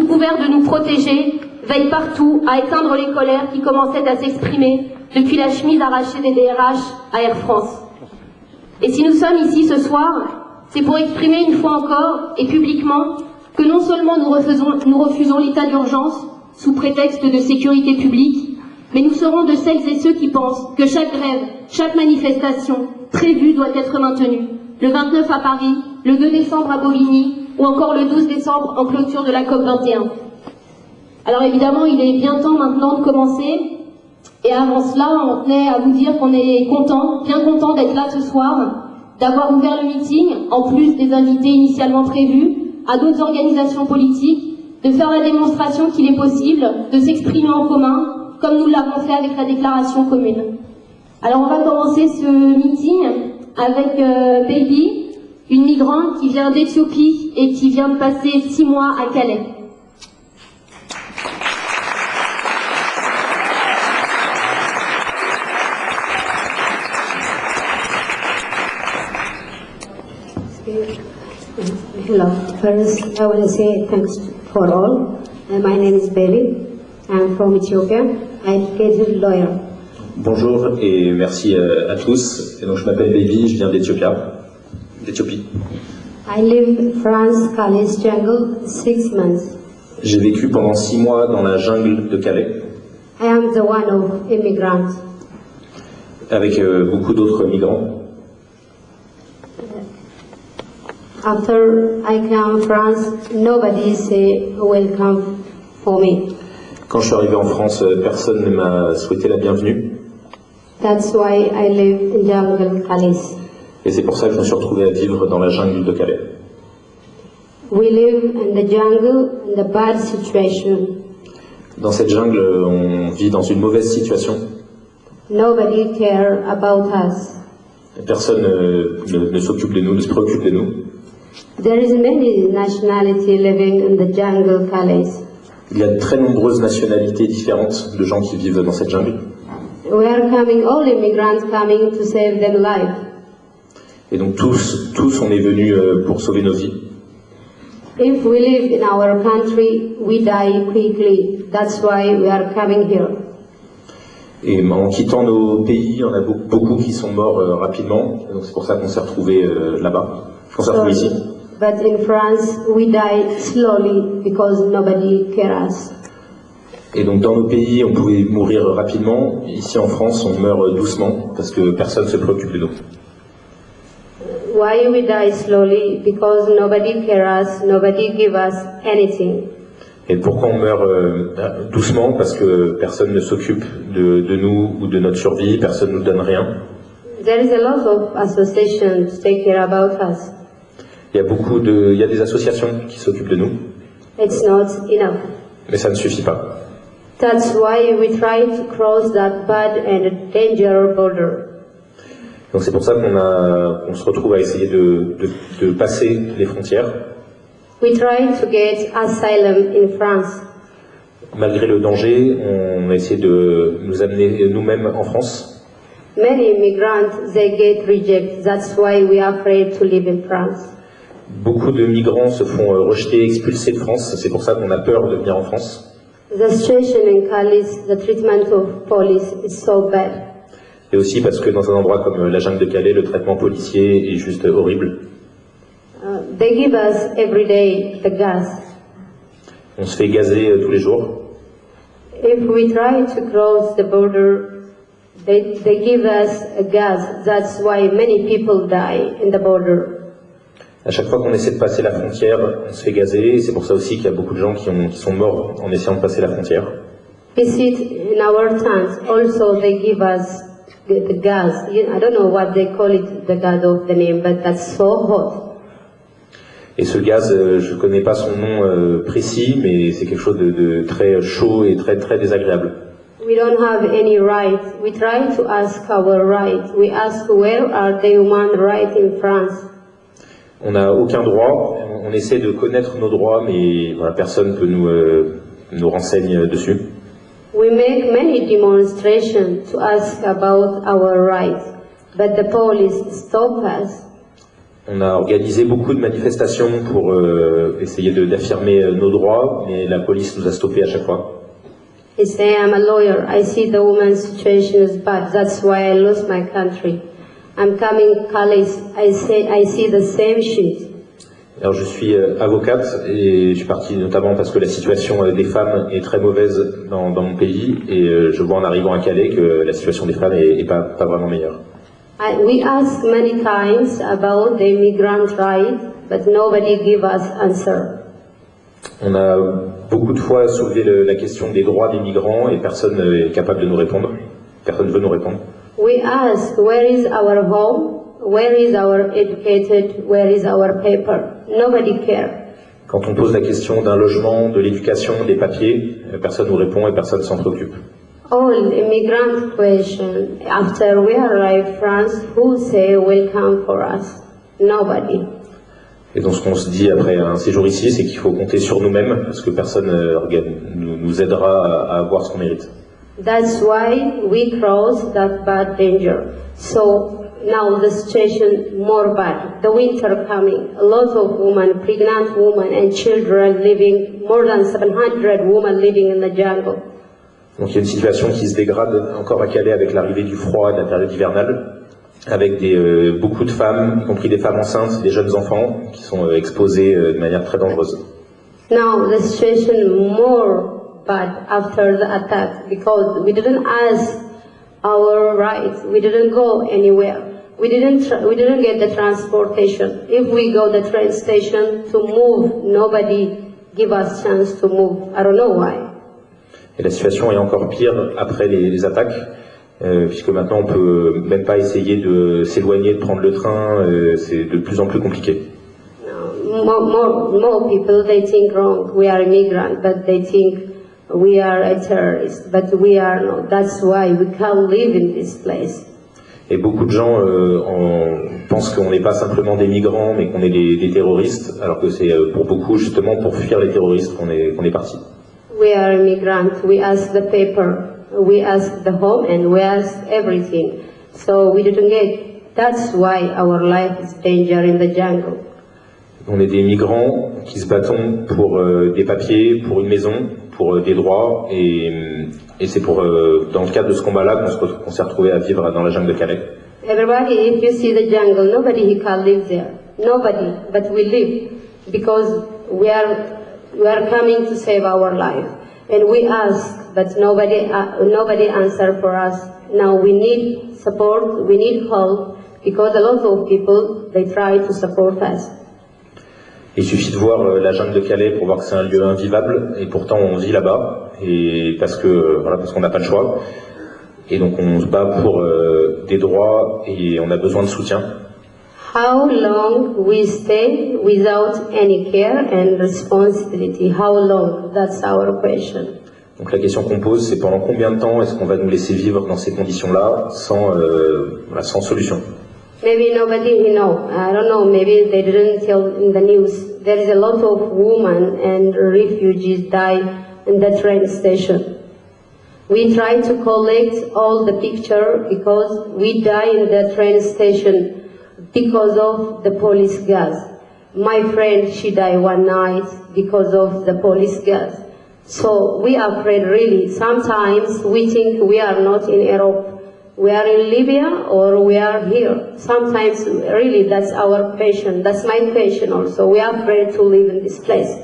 sous couvert de nous protéger, veille partout à éteindre les colères qui commençaient à s'exprimer depuis la chemise arrachée des DRH à Air France. Et si nous sommes ici ce soir, c'est pour exprimer une fois encore et publiquement que non seulement nous refusons l'état d'urgence sous prétexte de sécurité publique, mais nous serons de celles et ceux qui pensent que chaque grève, chaque manifestation prévue doit être maintenue. Le 29 à Paris, le 2 décembre à Bobigny ou encore le 12 décembre en clôture de la COP21. Alors évidemment, il est bien temps maintenant de commencer. Et avant cela, on tenait à vous dire qu'on est content, bien content d'être là ce soir, d'avoir ouvert le meeting, en plus des invités initialement prévus, à d'autres organisations politiques, de faire la démonstration qu'il est possible de s'exprimer en commun, comme nous l'avons fait avec la déclaration commune. Alors on va commencer ce meeting avec Baby, une migrante qui vient d'Éthiopie et qui vient de passer 6 mois à Calais. Hello. First, I want to say thanks for all. My name is Baby. I'm from Ethiopia. I'm an educated lawyer. Bonjour et merci à tous. Et donc, je m'appelle Baby, je viens d'Éthiopie. I live in France, Calais jungle, 6 months. J'ai vécu pendant 6 mois dans la jungle de Calais. I am the one of immigrants. Avec beaucoup d'autres migrants. After I came to France, nobody say welcome for me. Quand je suis arrivé en France, personne ne m'a souhaité la bienvenue. That's why I live in jungle Calais. Et c'est pour ça que je me suis retrouvé à vivre dans la jungle de Calais. We live in the jungle in a bad situation. Dans cette jungle, on vit dans une mauvaise situation. Nobody care about us. Personne ne s'occupe de nous, ne se préoccupe de nous. There is many nationality living in the jungle Calais. Il y a de très nombreuses nationalités différentes de gens qui vivent dans cette jungle. We are coming, all immigrants coming to save their life. Et donc tous on est venus pour sauver nos vies. If we live in our country, we die quickly. That's why we are coming here. Et en quittant nos pays, il y en a beaucoup qui sont morts rapidement. Donc c'est pour ça qu'on s'est retrouvés là-bas, qu'on s'est retrouvés ici. But in France, we die slowly because nobody cares us. Et donc dans nos pays, on pouvait mourir rapidement. Ici en France, on meurt doucement parce que personne ne se préoccupe de nous. Why we die slowly? Because nobody cares us, nobody give us anything. Et pourquoi on meurt doucement? Parce que personne ne s'occupe de nous ou de notre survie, personne ne nous donne rien. There is a lot of associations to take care about us. Il y a des associations qui s'occupent de nous. It's not enough. Mais ça ne suffit pas. That's why we try to cross that bad and dangerous border. Donc c'est pour ça qu'on se retrouve à essayer de passer les frontières. We try to get asylum in France. Malgré le danger, on a essayé de nous amener nous-mêmes en France. Many immigrants, they get rejected. That's why we are afraid to live in France. Beaucoup de migrants se font rejeter, expulser de France. C'est pour ça qu'on a peur de venir en France. The situation in Calais, the treatment of police is so bad. Et aussi parce que dans un endroit comme la jungle de Calais, le traitement policier est juste horrible. They give us every day the gas. On se fait gazer tous les jours. If we try to cross the border, they give us a gas. That's why many people die in the border. À chaque fois qu'on essaie de passer la frontière, on se fait gazer. Et c'est pour ça aussi qu'il y a beaucoup de gens qui sont morts en essayant de passer la frontière. Visit in our towns. Also, they give us the gas. I don't know what they call it, the gas of the name, but that's so hot. Et ce gaz, je ne connais pas son nom précis, mais c'est quelque chose de très chaud et très, très désagréable. We don't have any right. We try to ask our right. We ask where are the human rights in France. On n'a aucun droit. On essaie de connaître nos droits, mais voilà, personne ne nous renseigne dessus. We make many demonstrations to ask about our rights, but the police stop us. On a organisé beaucoup de manifestations pour essayer d'affirmer nos droits, mais la police nous a stoppés à chaque fois. He say, I'm a lawyer. I see the woman's situation is bad. That's why I lost my country. I'm coming college. I see the same shit. Alors je suis avocate et je suis partie notamment parce que la situation des femmes est très mauvaise dans mon pays et je vois en arrivant à Calais que la situation des femmes est pas vraiment meilleure. We asked many times about the immigrant right, but nobody give us answer. On a beaucoup de fois soulevé la question des droits des migrants et personne n'est capable de nous répondre. Personne ne veut nous répondre. We ask, where is our home? Where is our educated? Where is our paper? Nobody care. Quand on pose la question d'un logement, de l'éducation, des papiers, personne nous répond et personne s'en préoccupe. All immigrant question. After we arrive France, who say welcome for us? Nobody. Et donc ce qu'on se dit après un séjour ici, c'est qu'il faut compter sur nous-mêmes parce que personne nous aidera à avoir ce qu'on mérite. That's why we cross that bad danger. So now the situation more bad. The winter coming. A lot of women, pregnant women and children living, more than 700 women living in the jungle. Donc il y a une situation qui se dégrade encore à Calais avec l'arrivée du froid, de la période hivernale, avec beaucoup de femmes, y compris des femmes enceintes, des jeunes enfants, qui sont exposés de manière très dangereuse. Now the situation more bad after the attack because we didn't ask our rights. We didn't go anywhere. We didn't get the transportation. If we go the train station to move, nobody give us chance to move. I don't know why. Et la situation est encore pire après les attaques, puisque maintenant on peut même pas essayer de s'éloigner, de prendre le train, c'est de plus en plus compliqué. More people, they think wrong. We are immigrants, but they think we are a terrorist, but we are not. That's why we can't live in this place. Et beaucoup de gens pensent qu'on n'est pas simplement des migrants, mais qu'on est des terroristes, alors que c'est pour beaucoup justement pour fuir les terroristes qu'on est parti. We are immigrants. We ask the paper, we ask the home, and we ask everything. So we didn't get. That's why our life is danger in the jungle. On est des migrants qui se battent pour des papiers, pour une maison, pour des droits, et c'est dans le cadre de ce combat-là qu'on s'est retrouvé à vivre dans la jungle de Calais. Everybody, if you see the jungle, nobody he can live there. Nobody, but we live because we are coming to save our life, and we ask, but nobody answer for us. Now we need support, we need help, because a lot of people they try to support us. Il suffit de voir la jungle de Calais pour voir que c'est un lieu invivable, et pourtant on vit là-bas, et parce qu'on n'a pas le choix, et donc on se bat pour des droits et on a besoin de soutien. How long we stay without any care and responsibility? How long? That's our question. Donc la question qu'on pose, c'est pendant combien de temps est-ce qu'on va nous laisser vivre dans ces conditions-là sans solution? Maybe nobody know. I don't know. Maybe they didn't tell in the news. There is a lot of women and refugees die in the train station. We try to collect all the picture because we die in the train station because of the police gas. My friend, she died one night because of the police gas. So we are afraid really. Sometimes we think we are not in Europe. We are in Libya or we are here. Sometimes really that's our passion. That's my passion also. We are afraid to live in this place.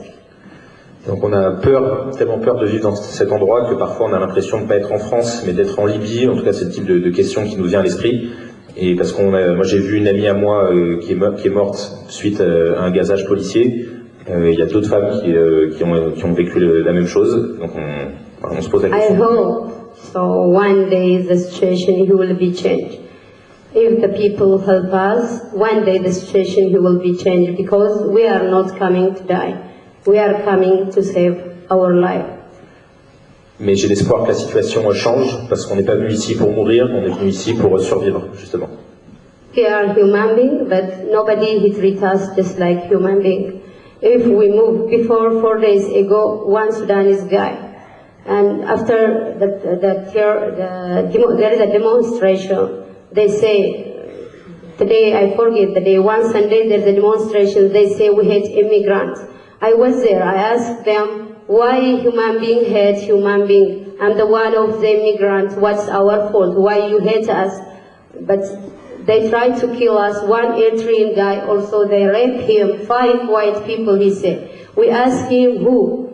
Donc on a peur, tellement peur de vivre dans cet endroit que parfois on a l'impression de ne pas être en France, mais d'être en Libye. En tout cas, c'est le type de question qui nous vient à l'esprit. Et parce moi j'ai vu une amie à moi qui est morte suite à un gazage policier. Il y a d'autres femmes qui ont vécu la même chose. Donc on se pose la question. I hope so. One day the situation will be changed. If the people help us, one day the situation will be changed because we are not coming to die. We are coming to save our life. Mais j'ai l'espoir que la situation change parce qu'on n'est pas venu ici pour mourir, on est venu ici pour survivre, justement. We are human beings, but nobody treats us just like human beings. If we move, before 4 days ago, one Sudanese guy, and after there is a demonstration, they say Today, I forget the day, one Sunday there's a demonstration, they say we hate immigrants. I was there, I asked them, why human being hate human being? I'm the one of the immigrants, what's our fault? Why you hate us? But they tried to kill us. One Eritrean guy also, they raped him. 5 white people, he said. We asked him who?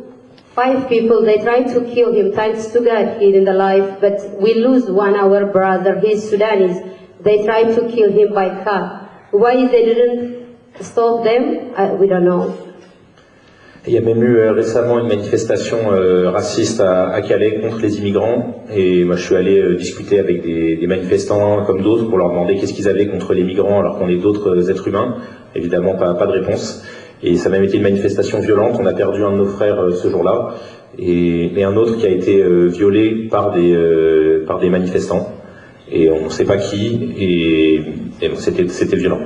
5 people, they tried to kill him. Thanks to God, he's in the life. But we lose one, our brother, he's Sudanese. They tried to kill him by car. Why they didn't stop them? We don't know. Il y a même eu récemment une manifestation raciste à Calais contre les immigrants, et moi je suis allé discuter avec des manifestants comme d'autres pour leur demander qu'est-ce qu'ils avaient contre les migrants alors qu'on est d'autres êtres humains. Évidemment pas de réponse, et ça a même été une manifestation violente. On a perdu un de nos frères ce jour-là, et un autre qui a été violé par des manifestants, et on ne sait pas qui, et bon, c'était violent.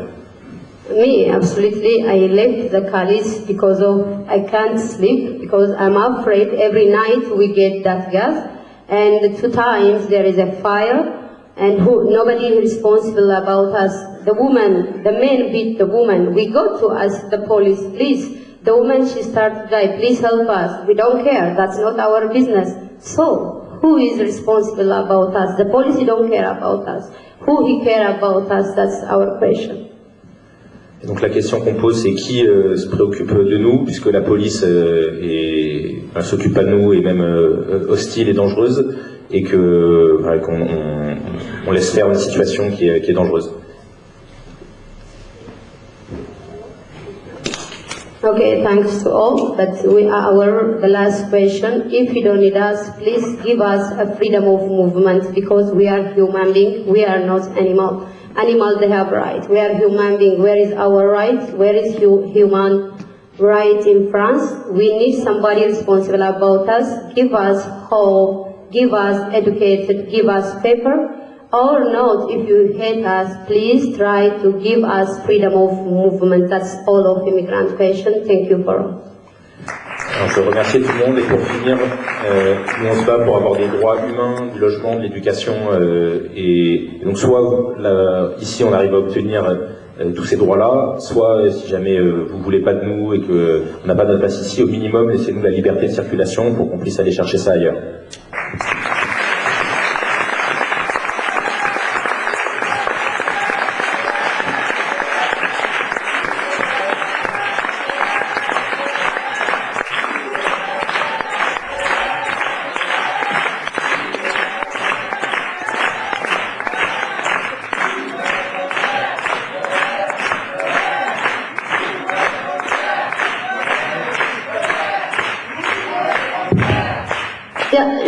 Me, absolutely, I left the college because of I can't sleep, because I'm afraid every night we get that gas, and 2 times there is a fire, and nobody is responsible about us. The men beat the woman. We go to ask the police, please, the woman, she started to die, please help us. We don't care, that's not our business. So, who is responsible about us? The police don't care about us. Who he care about us? That's our question. Et donc la question qu'on pose, c'est qui se préoccupe de nous, puisque la police s'occupe pas de nous, et même hostile et dangereuse, et qu'on laisse faire une situation qui est dangereuse. Okay, thanks to all. But the last question. If you don't need us, please give us a freedom of movement, because we are human beings. We are not animal. Animals, they have rights. We are human beings. Where is our right? Where is human right in France? We need somebody responsible about us. Give us hope. Give us educated. Give us paper. Or not, if you hate us, please try to give us freedom of movement. That's all of immigrant question. Thank you for all. Alors, je veux remercier tout le monde, et pour finir, nous on se bat pour avoir des droits humains, du logement, de l'éducation, et donc soit ici on arrive à obtenir tous ces droits-là, soit si jamais vous voulez pas de nous et qu'on n'a pas notre place ici, au minimum laissez-nous la liberté de circulation pour qu'on puisse aller chercher ça ailleurs.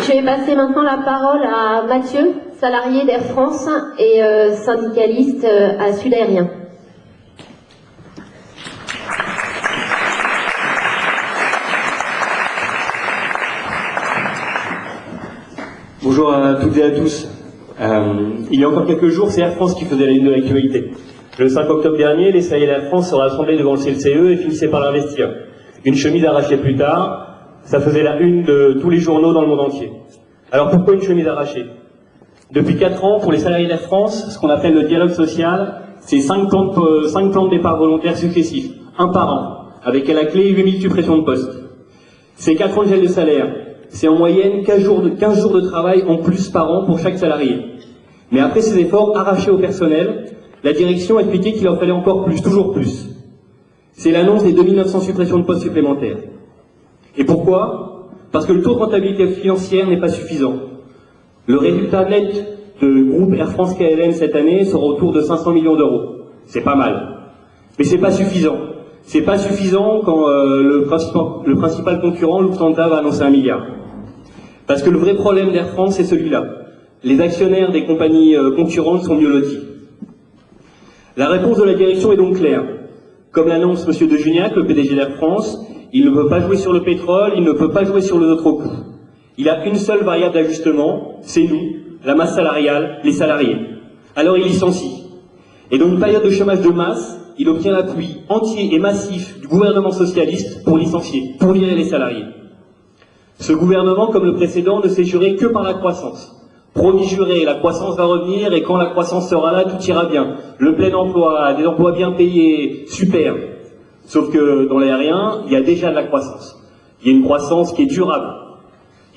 Je vais passer maintenant la parole à Mathieu, salarié d'Air France et syndicaliste à Sud Aérien. Bonjour à toutes et à tous. Il y a encore quelques jours, c'est Air France qui faisait la une de l'actualité. Le 5 octobre dernier, les salariés d'Air France se rassemblaient devant le CLCE et finissaient par l'investir. Une chemise arrachée plus tard, ça faisait la une de tous les journaux dans le monde entier. Alors pourquoi une chemise arrachée? Depuis 4 ans, pour les salariés d'Air France, ce qu'on appelle le dialogue social, c'est 5 plans de départ volontaires successifs, un par an, avec à la clé 8000 suppressions de postes. C'est 4 ans de gel de salaire, c'est en moyenne 15 jours de travail en plus par an pour chaque salarié. Mais après ces efforts arrachés au personnel, la direction a expliqué qu'il en fallait encore plus, toujours plus. C'est l'annonce des 2900 suppressions de postes supplémentaires. Et pourquoi? Parce que le taux de rentabilité financière n'est pas suffisant. Le résultat net de groupe Air France KLM cette année sera autour de 500 millions d'euros. C'est pas mal. Mais c'est pas suffisant. C'est pas suffisant quand le principal concurrent, Lufthansa, va annoncer 1 milliard. Parce que le vrai problème d'Air France, c'est celui-là. Les actionnaires des compagnies concurrentes sont mieux lotis. La réponse de la direction est donc claire. Comme l'annonce M. De Juniac, le PDG d'Air France, il ne peut pas jouer sur le pétrole, il ne peut pas jouer sur les autres coûts. Il a une seule variable d'ajustement, c'est nous, la masse salariale, les salariés. Alors il licencie. Et dans une période de chômage de masse, il obtient l'appui entier et massif du gouvernement socialiste pour licencier, pour virer les salariés. Ce gouvernement, comme le précédent, ne s'est juré que par la croissance. Promis juré, la croissance va revenir et quand la croissance sera là, tout ira bien. Le plein emploi, des emplois bien payés, super. Sauf que dans l'aérien, il y a déjà de la croissance. Il y a une croissance qui est durable.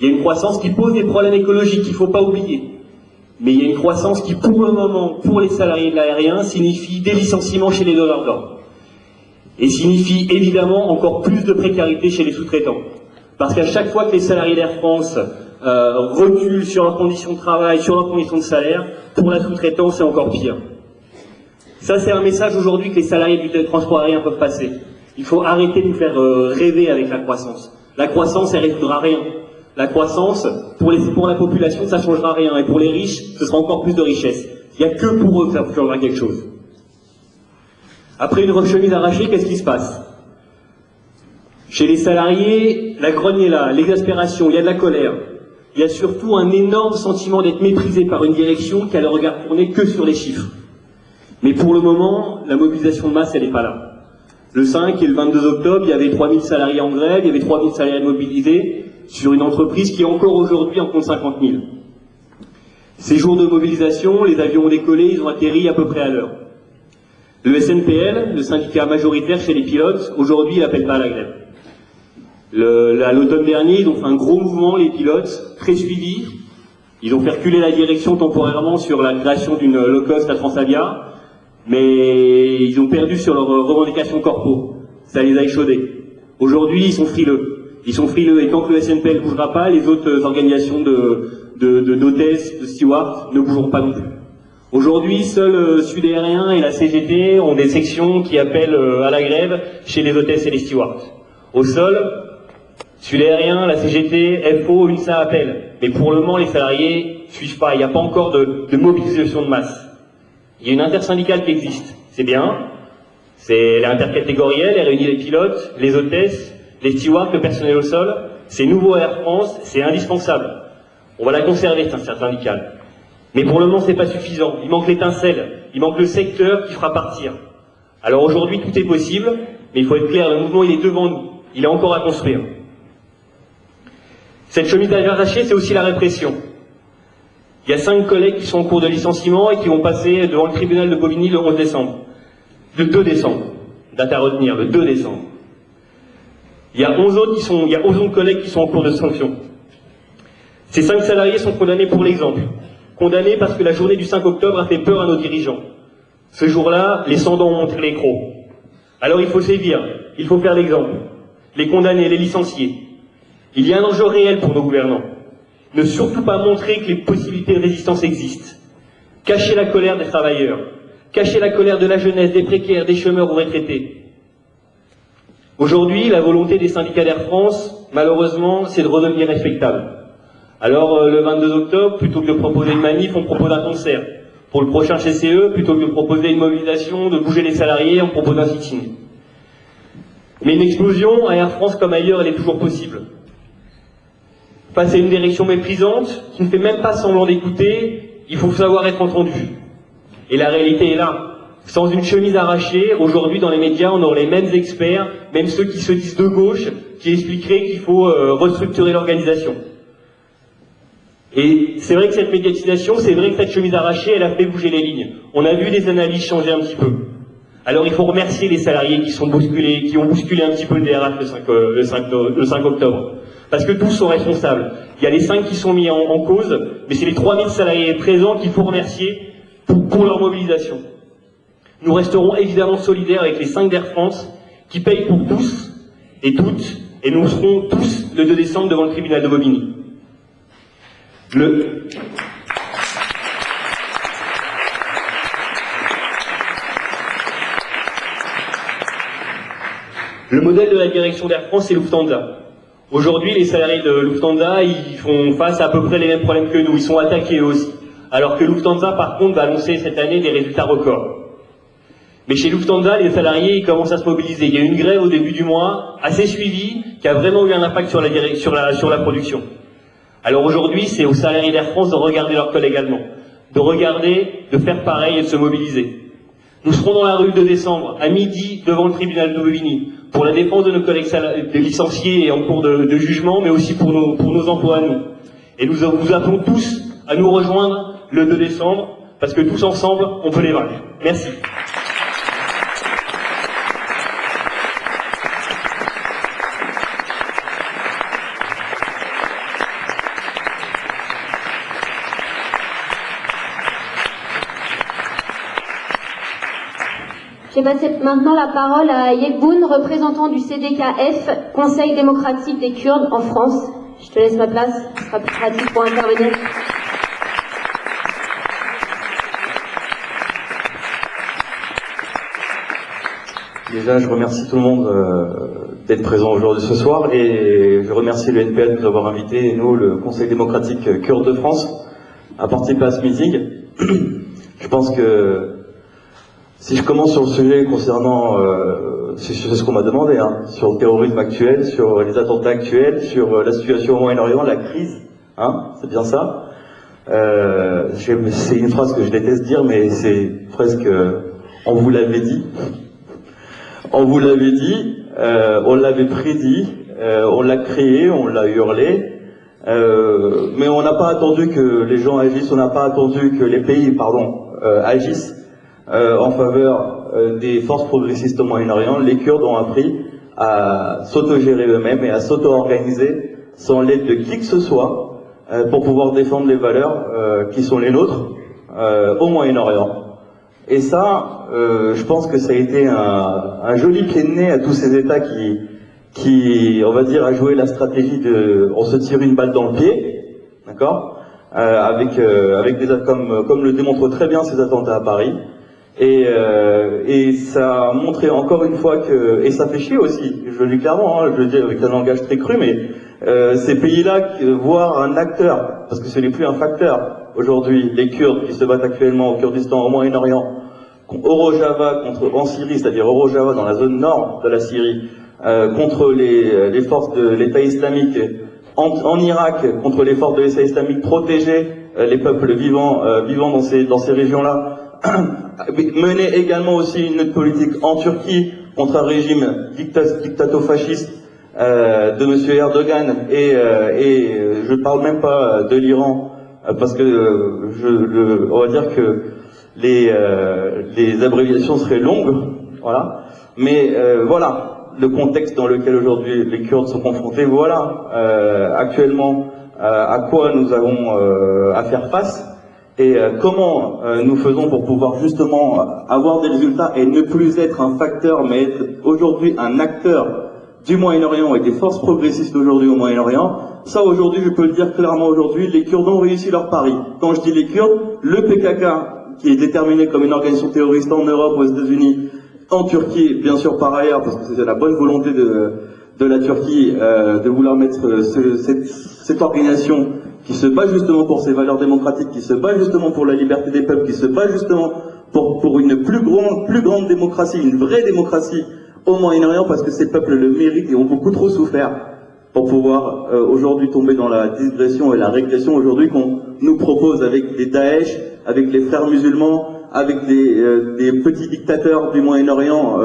Il y a une croissance qui pose des problèmes écologiques qu'il ne faut pas oublier. Mais il y a une croissance qui, pour le moment, pour les salariés de l'aérien, signifie des licenciements chez les donneurs d'ordre. Et signifie évidemment encore plus de précarité chez les sous-traitants. Parce qu'à chaque fois que les salariés d'Air France reculent sur leurs conditions de travail, sur leurs conditions de salaire, pour la sous-traitance, c'est encore pire. Ça, c'est un message aujourd'hui que les salariés du transport aérien peuvent passer. Il faut arrêter de nous faire rêver avec la croissance. La croissance, elle ne résoudra rien. La croissance, pour la population, ça ne changera rien. Et pour les riches, ce sera encore plus de richesse. Il n'y a que pour eux que ça changera quelque chose. Après une chemise arrachée, qu'est-ce qui se passe? Chez les salariés, la grogne est là, l'exaspération, il y a de la colère. Il y a surtout un énorme sentiment d'être méprisé par une direction qui a le regard tourné que sur les chiffres. Mais pour le moment, la mobilisation de masse, elle n'est pas là. Le 5 et le 22 octobre, il y avait 3000 salariés en grève, il y avait 3000 salariés mobilisés sur une entreprise qui encore aujourd'hui en compte 50 000. Ces jours de mobilisation, les avions ont décollé, ils ont atterri à peu près à l'heure. Le SNPL, le syndicat majoritaire chez les pilotes, aujourd'hui, il n'appelle pas à la grève. L'automne dernier, ils ont fait un gros mouvement, les pilotes, très suivis. Ils ont fait reculer la direction temporairement sur la création d'une low-cost à Transavia, mais ils ont perdu sur leurs revendications corpo. Ça les a échaudés. Aujourd'hui, ils sont frileux. Ils sont frileux, et tant que le SNPL ne bougera pas, les autres organisations d'hôtesses, de stewards ne bougeront pas non plus. Aujourd'hui, seul Sud Aérien et la CGT ont des sections qui appellent à la grève chez les hôtesses et les stewards. Au sol, Sud Aérien, la CGT, FO, UNSA appellent. Mais pour le moment, les salariés ne suivent pas. Il n'y a pas encore de mobilisation de masse. Il y a une intersyndicale qui existe. C'est bien. Elle est intercatégorielle, elle réunit les pilotes, les hôtesses, les stewards, le personnel au sol. C'est nouveau à Air France, c'est indispensable. On va la conserver, cette intersyndicale. Mais pour le moment, c'est pas suffisant. Il manque l'étincelle, il manque le secteur qui fera partir. Alors aujourd'hui, tout est possible, mais il faut être clair, le mouvement, il est devant nous. Il est encore à construire. Cette chemise arrachée, c'est aussi la répression. Il y a 5 collègues qui sont en cours de licenciement et qui vont passer devant le tribunal de Bobigny le 11 décembre. Le 2 décembre. Date à retenir, le 2 décembre. Il y a 11 autres collègues qui sont en cours de sanction. Ces 5 salariés sont condamnés pour l'exemple. Condamnés parce que la journée du 5 octobre a fait peur à nos dirigeants. Ce jour-là, les sans-dents ont montré les crocs. Alors il faut sévir, il faut faire l'exemple. Les condamner, les licencier. Il y a un enjeu réel pour nos gouvernants. Ne surtout pas montrer que les possibilités de résistance existent. Cacher la colère des travailleurs. Cacher la colère de la jeunesse, des précaires, des chômeurs ou retraités. Aujourd'hui, la volonté des syndicats d'Air France, malheureusement, c'est de redevenir respectable. Alors, le 22 octobre, plutôt que de proposer une manif, on propose un concert. Pour le prochain CCE, plutôt que de proposer une mobilisation, de bouger les salariés, on propose un sitting. Mais une explosion, à Air France comme ailleurs, elle est toujours possible. Face à une direction méprisante, qui ne fait même pas semblant d'écouter, il faut savoir être entendu. Et la réalité est là. Sans une chemise arrachée, aujourd'hui dans les médias, on aurait les mêmes experts, même ceux qui se disent de gauche, qui expliqueraient qu'il faut restructurer l'organisation. Et c'est vrai que cette médiatisation, c'est vrai que cette chemise arrachée, elle a fait bouger les lignes. On a vu les analyses changer un petit peu. Alors il faut remercier les salariés qui ont bousculé un petit peu le DRH le 5 octobre. Parce que tous sont responsables. Il y a les 5 qui sont mis en cause, mais c'est les 3000 salariés présents qu'il faut remercier pour leur mobilisation. Nous resterons évidemment solidaires avec les 5 d'Air France qui payent pour tous et toutes, et nous serons tous le 2 décembre devant le tribunal de Bobigny. Le modèle de la direction d'Air France, c'est Lufthansa. Aujourd'hui, les salariés de Lufthansa, ils font face à peu près les mêmes problèmes que nous. Ils sont attaqués eux aussi. Alors que Lufthansa, par contre, va annoncer cette année des résultats records. Mais chez Lufthansa, les salariés, ils commencent à se mobiliser. Il y a eu une grève au début du mois, assez suivie, qui a vraiment eu un impact sur la production. Alors aujourd'hui, c'est aux salariés d'Air France de regarder leurs collègues allemands, de faire pareil et de se mobiliser. Nous serons dans la rue le 2 décembre, à midi, devant le tribunal de Bobigny, pour la défense de nos collègues licenciés et en cours de jugement, mais aussi pour nos emplois à nous. Et nous vous appelons tous à nous rejoindre le 2 décembre, parce que tous ensemble, on peut les vaincre. Merci. Je vais passer maintenant la parole à Yekboun, représentant du CDKF, Conseil démocratique des Kurdes en France. Je te laisse ma place, ce sera plus pratique pour intervenir. Déjà, je remercie tout le monde d'être présent aujourd'hui ce soir et je remercie le NPL de nous avoir invités et nous, le Conseil démocratique kurde de France, à participer à ce meeting. Je pense que si je commence sur le sujet concernant, c'est ce qu'on m'a demandé, hein, sur le terrorisme actuel, sur les attentats actuels, sur la situation au Moyen-Orient, la crise, hein, c'est bien ça. C'est une phrase que je déteste dire, mais c'est presque, on vous l'avait dit. On vous l'avait dit, on l'avait prédit, on l'a créé, on l'a hurlé, mais on n'a pas attendu que les gens agissent, on n'a pas attendu que les pays, agissent en faveur des forces progressistes au Moyen-Orient. Les Kurdes ont appris à s'autogérer eux-mêmes et à s'auto-organiser sans l'aide de qui que ce soit pour pouvoir défendre les valeurs qui sont les nôtres au Moyen-Orient. Et ça, je pense que ça a été un joli pied de nez à tous ces États qui, on va dire, a joué la stratégie de, on se tire une balle dans le pied, d'accord, avec des comme le démontrent très bien ces attentats à Paris. Et ça a montré encore une fois que, et ça fait chier aussi, je le dis clairement, hein, je le dis avec un langage très cru, mais ces pays-là, voir un acteur, parce que ce n'est plus un facteur aujourd'hui, les Kurdes qui se battent actuellement au Kurdistan, au Moyen-Orient, au Rojava en Syrie, c'est-à-dire au Rojava dans la zone nord de la Syrie, contre les forces de l'État islamique, en Irak, contre les forces de l'État islamique, protéger les peuples vivant dans ces régions-là, mener également aussi une autre politique en Turquie contre un régime dictato-fasciste de M. Erdogan et je ne parle même pas de l'Iran parce que on va dire que les abréviations seraient longues, voilà. Mais voilà le contexte dans lequel aujourd'hui les Kurdes sont confrontés. Voilà actuellement à quoi nous avons à faire face. Et comment nous faisons pour pouvoir justement avoir des résultats et ne plus être un facteur, mais être aujourd'hui un acteur du Moyen-Orient et des forces progressistes aujourd'hui au Moyen-Orient. Ça aujourd'hui, je peux le dire clairement aujourd'hui, les Kurdes ont réussi leur pari. Quand je dis les Kurdes, le PKK, qui est déterminé comme une organisation terroriste en Europe, aux États-Unis, en Turquie, bien sûr par ailleurs, parce que c'est la bonne volonté de la Turquie de vouloir mettre cette organisation qui se bat justement pour ses valeurs démocratiques, qui se bat justement pour la liberté des peuples, qui se bat justement pour une plus grande démocratie, une vraie démocratie au Moyen-Orient, parce que ces peuples le méritent et ont beaucoup trop souffert pour pouvoir aujourd'hui tomber dans la digression et la régression aujourd'hui qu'on nous propose avec les Daesh, avec les frères musulmans, avec des petits dictateurs du Moyen-Orient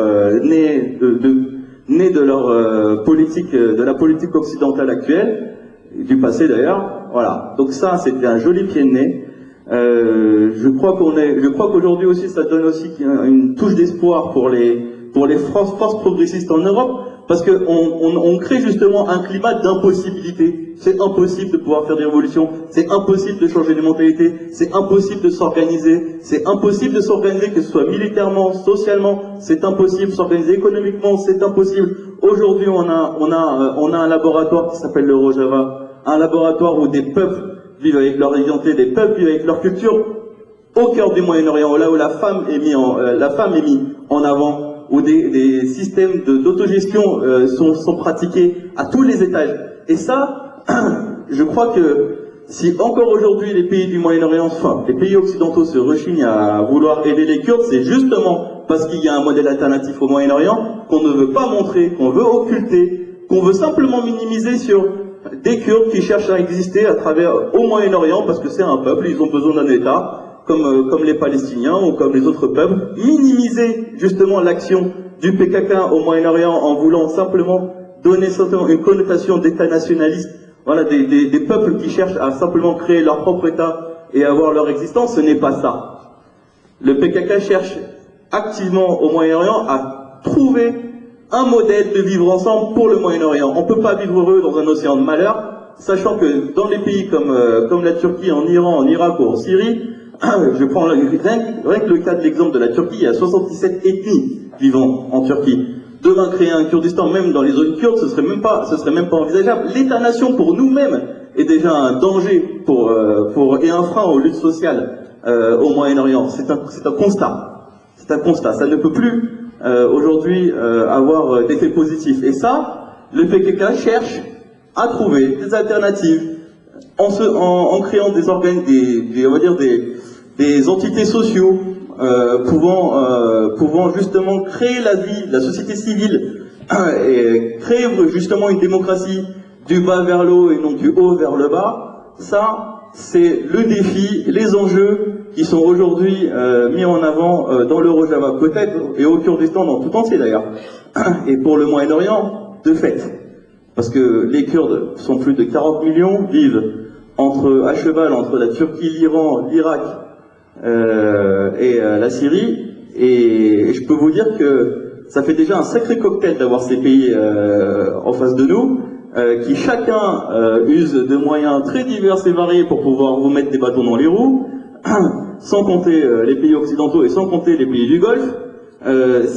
nés de leur politique, de la politique occidentale actuelle, du passé d'ailleurs. Voilà. Donc ça, c'était un joli pied de nez. Je crois qu'aujourd'hui aussi, ça donne aussi une touche d'espoir pour les forces progressistes en Europe, parce que on crée justement un climat d'impossibilité. C'est impossible de pouvoir faire des révolutions, c'est impossible de changer les mentalités, c'est impossible de s'organiser, c'est impossible de s'organiser, que ce soit militairement, socialement, c'est impossible de s'organiser économiquement, c'est impossible. Aujourd'hui, on a un laboratoire qui s'appelle le Rojava, un laboratoire où des peuples vivent avec leur identité, des peuples vivent avec leur culture, au cœur du Moyen-Orient, là où la femme est mise en avant, où des systèmes d'autogestion sont pratiqués à tous les étages. Et ça, je crois que si encore aujourd'hui les pays du Moyen-Orient, enfin les pays occidentaux se rechignent à vouloir aider les Kurdes, c'est justement parce qu'il y a un modèle alternatif au Moyen-Orient qu'on ne veut pas montrer, qu'on veut occulter, qu'on veut simplement minimiser sur des Kurdes qui cherchent à exister à travers au Moyen-Orient, parce que c'est un peuple, ils ont besoin d'un État, comme les Palestiniens ou comme les autres peuples, minimiser justement l'action du PKK au Moyen-Orient en voulant simplement donner simplement une connotation d'État nationaliste, voilà, des peuples qui cherchent à simplement créer leur propre État et avoir leur existence, ce n'est pas ça. Le PKK cherche activement au Moyen-Orient à trouver un modèle de vivre ensemble pour le Moyen-Orient. On ne peut pas vivre heureux dans un océan de malheur, sachant que dans les pays comme la Turquie, en Iran, en Irak ou en Syrie, je prends rien que le cas de l'exemple de la Turquie, il y a 77 ethnies vivant en Turquie. Demain créer un Kurdistan, même dans les zones kurdes, ce serait même pas envisageable. L'État-nation pour nous-mêmes est déjà un danger et un frein aux luttes sociales au Moyen-Orient. C'est un constat. C'est un constat. Ça ne peut plus aujourd'hui avoir d'effet positif. Et ça, le PKK cherche à trouver des alternatives en créant des organes, on va dire des entités sociaux pouvant justement créer la vie, la société civile et créer justement une démocratie du bas vers le haut et non du haut vers le bas. Ça, c'est le défi, les enjeux qui sont aujourd'hui mis en avant dans le Rojava peut-être et au Kurdistan dans tout entier d'ailleurs et pour le Moyen-Orient de fait. Parce que les Kurdes sont plus de 40 millions, vivent à cheval entre la Turquie, l'Iran, l'Irak et la Syrie. Et je peux vous dire que ça fait déjà un sacré cocktail d'avoir ces pays en face de nous, qui chacun use de moyens très divers et variés pour pouvoir vous mettre des bâtons dans les roues, sans compter les pays occidentaux et sans compter les pays du Golfe.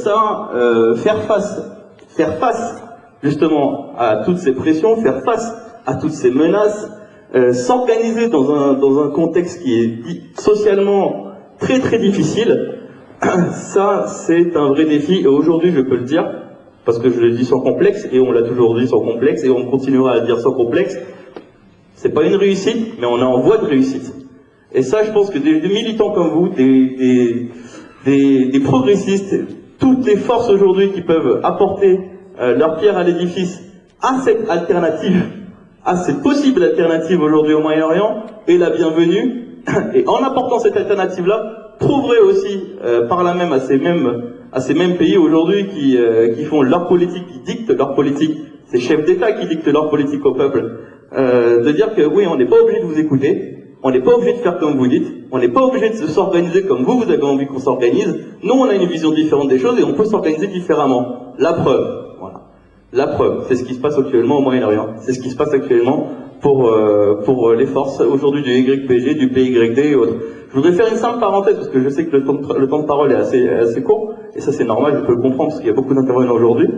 Faire face justement à toutes ces pressions, faire face à toutes ces menaces, s'organiser dans un contexte qui est socialement très très difficile, ça c'est un vrai défi. Et aujourd'hui je peux le dire, parce que je le dis sans complexe, et on l'a toujours dit sans complexe, et on continuera à le dire sans complexe, c'est pas une réussite, mais on est en voie de réussite. Et ça je pense que des militants comme vous, des progressistes, toutes les forces aujourd'hui qui peuvent apporter leur pierre à l'édifice à cette alternative, à cette possible alternative aujourd'hui au Moyen-Orient, est la bienvenue. Et en apportant cette alternative-là, prouverait aussi par là même à ces mêmes pays aujourd'hui qui font leur politique, qui dictent leur politique, ces chefs d'État qui dictent leur politique au peuple, de dire que oui, on n'est pas obligé de vous écouter, on n'est pas obligé de faire comme vous dites, on n'est pas obligé de s'organiser comme vous avez envie qu'on s'organise. Nous, on a une vision différente des choses et on peut s'organiser différemment. La preuve. La preuve, c'est ce qui se passe actuellement au Moyen-Orient. C'est ce qui se passe actuellement pour les forces aujourd'hui du YPG, du PYD et autres. Je voudrais faire une simple parenthèse parce que je sais que le temps de parole est assez court et ça c'est normal, je peux le comprendre parce qu'il y a beaucoup d'intervenants aujourd'hui.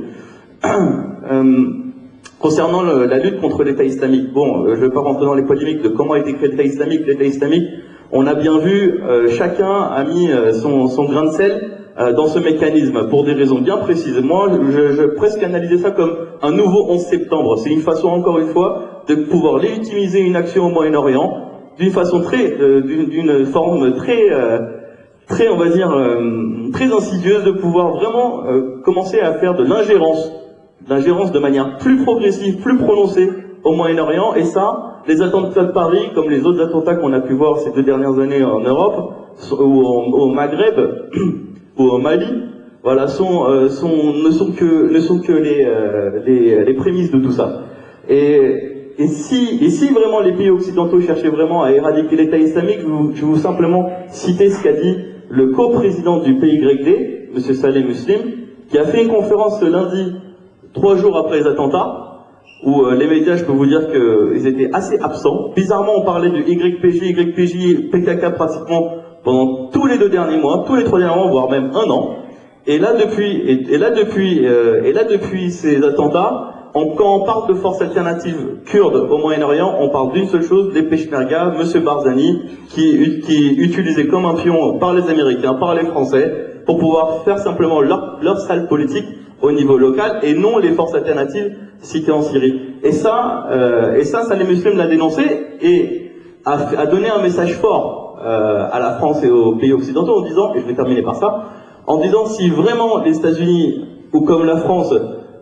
Concernant la lutte contre l'État islamique, bon, je ne vais pas rentrer dans les polémiques de comment a été créé l'État islamique. L'État islamique, on a bien vu, chacun a mis son grain de sel dans ce mécanisme pour des raisons bien précises. Moi, je presque analysais ça comme un nouveau 11 septembre. C'est une façon, encore une fois, de pouvoir légitimiser une action au Moyen-Orient d'une façon d'une forme très, on va dire, très insidieuse, de pouvoir vraiment commencer à faire de l'ingérence de manière plus progressive, plus prononcée au Moyen-Orient. Et ça, les attentats de Paris, comme les autres attentats qu'on a pu voir ces 2 dernières années en Europe ou au Maghreb ou au Mali, voilà, ne sont que les prémices de tout ça. Et si vraiment les pays occidentaux cherchaient vraiment à éradiquer l'État islamique, je vais vous simplement citer ce qu'a dit le co-président du PYD, M. Saleh Muslim, qui a fait une conférence ce lundi, 3 jours après les attentats, où les médias, je peux vous dire qu'ils étaient assez absents. Bizarrement, on parlait du YPJ, PKK pratiquement pendant tous les 2 derniers mois, tous les 3 derniers mois, voire même 1 an. Et là, depuis ces attentats, quand on parle de forces alternatives kurdes au Moyen-Orient, on parle d'une seule chose, des Peshmerga, M. Barzani, qui est utilisé comme un pion par les Américains, par les Français, pour pouvoir faire simplement leur sale politique au niveau local, et non les forces alternatives citées en Syrie. Et ça, Saleh Muslim l'a dénoncé, et a donné un message fort à la France et aux pays occidentaux en disant, et je vais terminer par ça, en disant si vraiment les États-Unis, ou comme la France,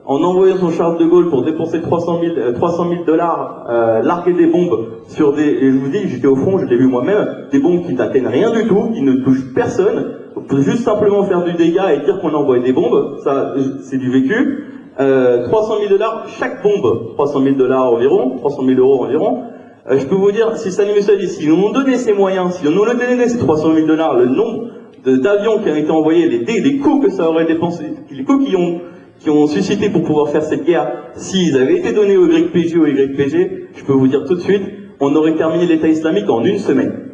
en envoyant son Charles de Gaulle pour dépenser 300 000 dollars, larguer des bombes sur et je vous dis, j'étais au front, je l'ai vu moi-même, des bombes qui n'atteignent rien du tout, qui ne touchent personne, pour juste simplement faire du dégât et dire qu'on a envoyé des bombes, ça c'est du vécu. 300 000 dollars chaque bombe, 300 000 dollars environ, 300 000 euros environ, Je peux vous dire, si Salim Hussein dit, si nous nous donné ces moyens, si nous nous donné ces 300 000 $, le nombre d'avions qui ont été envoyés, les coûts que ça aurait dépensé, les coûts qui ont suscité pour pouvoir faire cette guerre, s'ils avaient été donnés au YPG ou au YPG, je peux vous dire tout de suite, on aurait terminé l'État islamique en 1 semaine.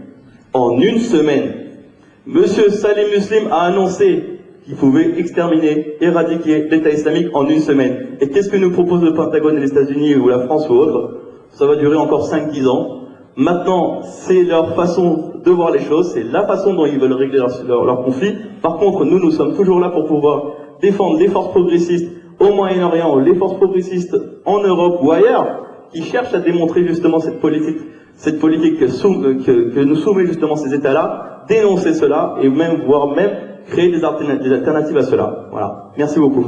En 1 semaine. Monsieur Salim Muslim a annoncé qu'il pouvait exterminer, éradiquer l'État islamique en 1 semaine. Et qu'est-ce que nous propose le Pentagone et les États-Unis ou la France ou autre? Ça va durer encore 5-10 ans. Maintenant, c'est leur façon de voir les choses, c'est la façon dont ils veulent régler leur conflit. Par contre, nous sommes toujours là pour pouvoir défendre les forces progressistes au Moyen-Orient, les forces progressistes en Europe ou ailleurs, qui cherchent à démontrer justement cette politique que nous soumet justement ces États-là, dénoncer cela et même, voire même, créer des alternatives à cela. Voilà. Merci beaucoup.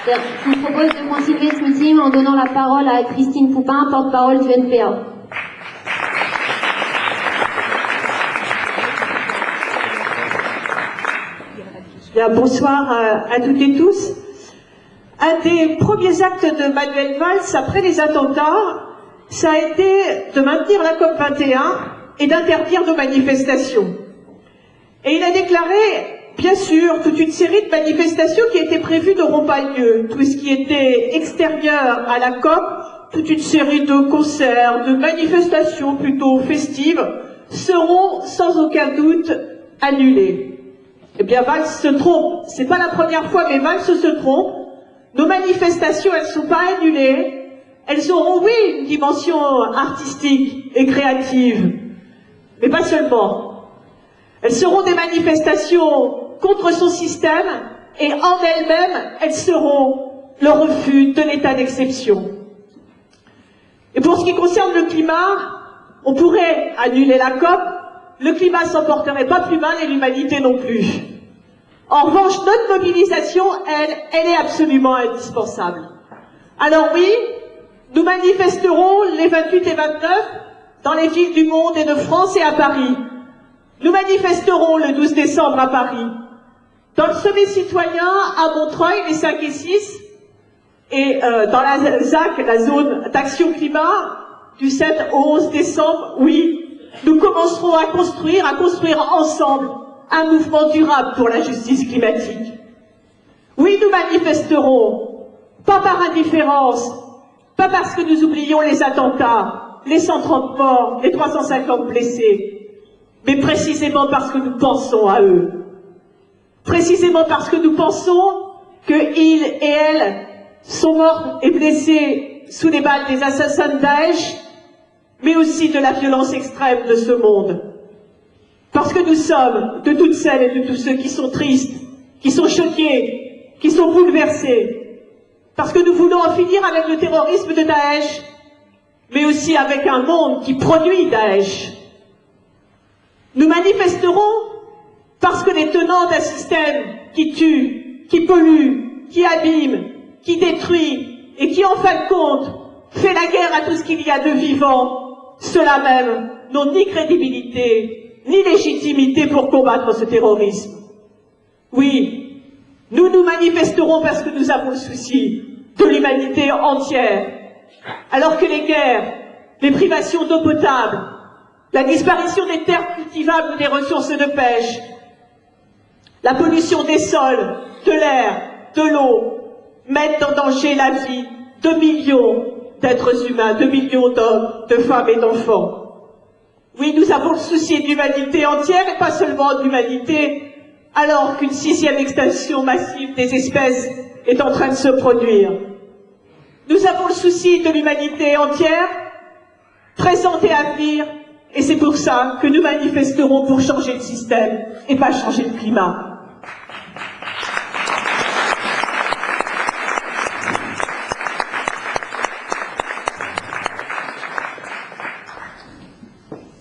Je vous propose de continuer ce meeting en donnant la parole à Christine Poupin, porte-parole du NPA. Bien, bonsoir à toutes et tous. Un des premiers actes de Manuel Valls après les attentats, ça a été de maintenir la COP21 et d'interdire nos manifestations. Et il a déclaré, bien sûr, toute une série de manifestations qui étaient prévues n'auront pas lieu. Tout ce qui était extérieur à la COP, toute une série de concerts, de manifestations plutôt festives, seront sans aucun doute annulées. Eh bien, Valls se trompe. C'est pas la première fois, mais Valls se trompe. Nos manifestations, elles sont pas annulées. Elles auront, oui, une dimension artistique et créative. Mais pas seulement. Elles seront des manifestations contre son système et en elles-mêmes, elles seront le refus de l'état d'exception. Et pour ce qui concerne le climat, on pourrait annuler la COP. Le climat s'en porterait pas plus mal et l'humanité non plus. En revanche, notre mobilisation, elle est absolument indispensable. Alors oui, nous manifesterons les 28 et 29 dans les villes du monde et de France et à Paris. Nous manifesterons le 12 décembre à Paris. Dans le sommet citoyen à Montreuil, les 5 et 6, et dans la ZAC, la zone d'action climat, du 7 au 11 décembre, oui, nous commencerons à construire ensemble un mouvement durable pour la justice climatique. Oui, nous manifesterons, pas par indifférence, pas parce que nous oublions les attentats, les 130 morts, les 350 blessés, mais précisément parce que nous pensons à eux. Précisément parce que nous pensons qu'ils et elles sont morts et blessés sous les balles des assassins de Daesh, mais aussi de la violence extrême de ce monde. Parce que nous sommes de toutes celles et de tous ceux qui sont tristes, qui sont choqués, qui sont bouleversés. Parce que nous voulons en finir avec le terrorisme de Daesh, mais aussi avec un monde qui produit Daesh. Nous manifesterons parce que les tenants d'un système qui tue, qui pollue, qui abîme, qui détruit et qui en fin de compte fait la guerre à tout ce qu'il y a de vivant, ceux-là même n'ont ni crédibilité, ni légitimité pour combattre ce terrorisme. Oui, nous nous manifesterons parce que nous avons le souci de l'humanité entière. Alors que les guerres, les privations d'eau potable, la disparition des terres cultivables ou des ressources de pêche, la pollution des sols, de l'air, de l'eau, mettent en danger la vie de millions d'êtres humains, de millions d'hommes, de femmes et d'enfants. Oui, nous avons le souci de l'humanité entière et pas seulement de l'humanité, alors qu'une 6e extinction massive des espèces est en train de se produire. Nous avons le souci de l'humanité entière, présente et à venir, et c'est pour ça que nous manifesterons pour changer le système et pas changer le climat.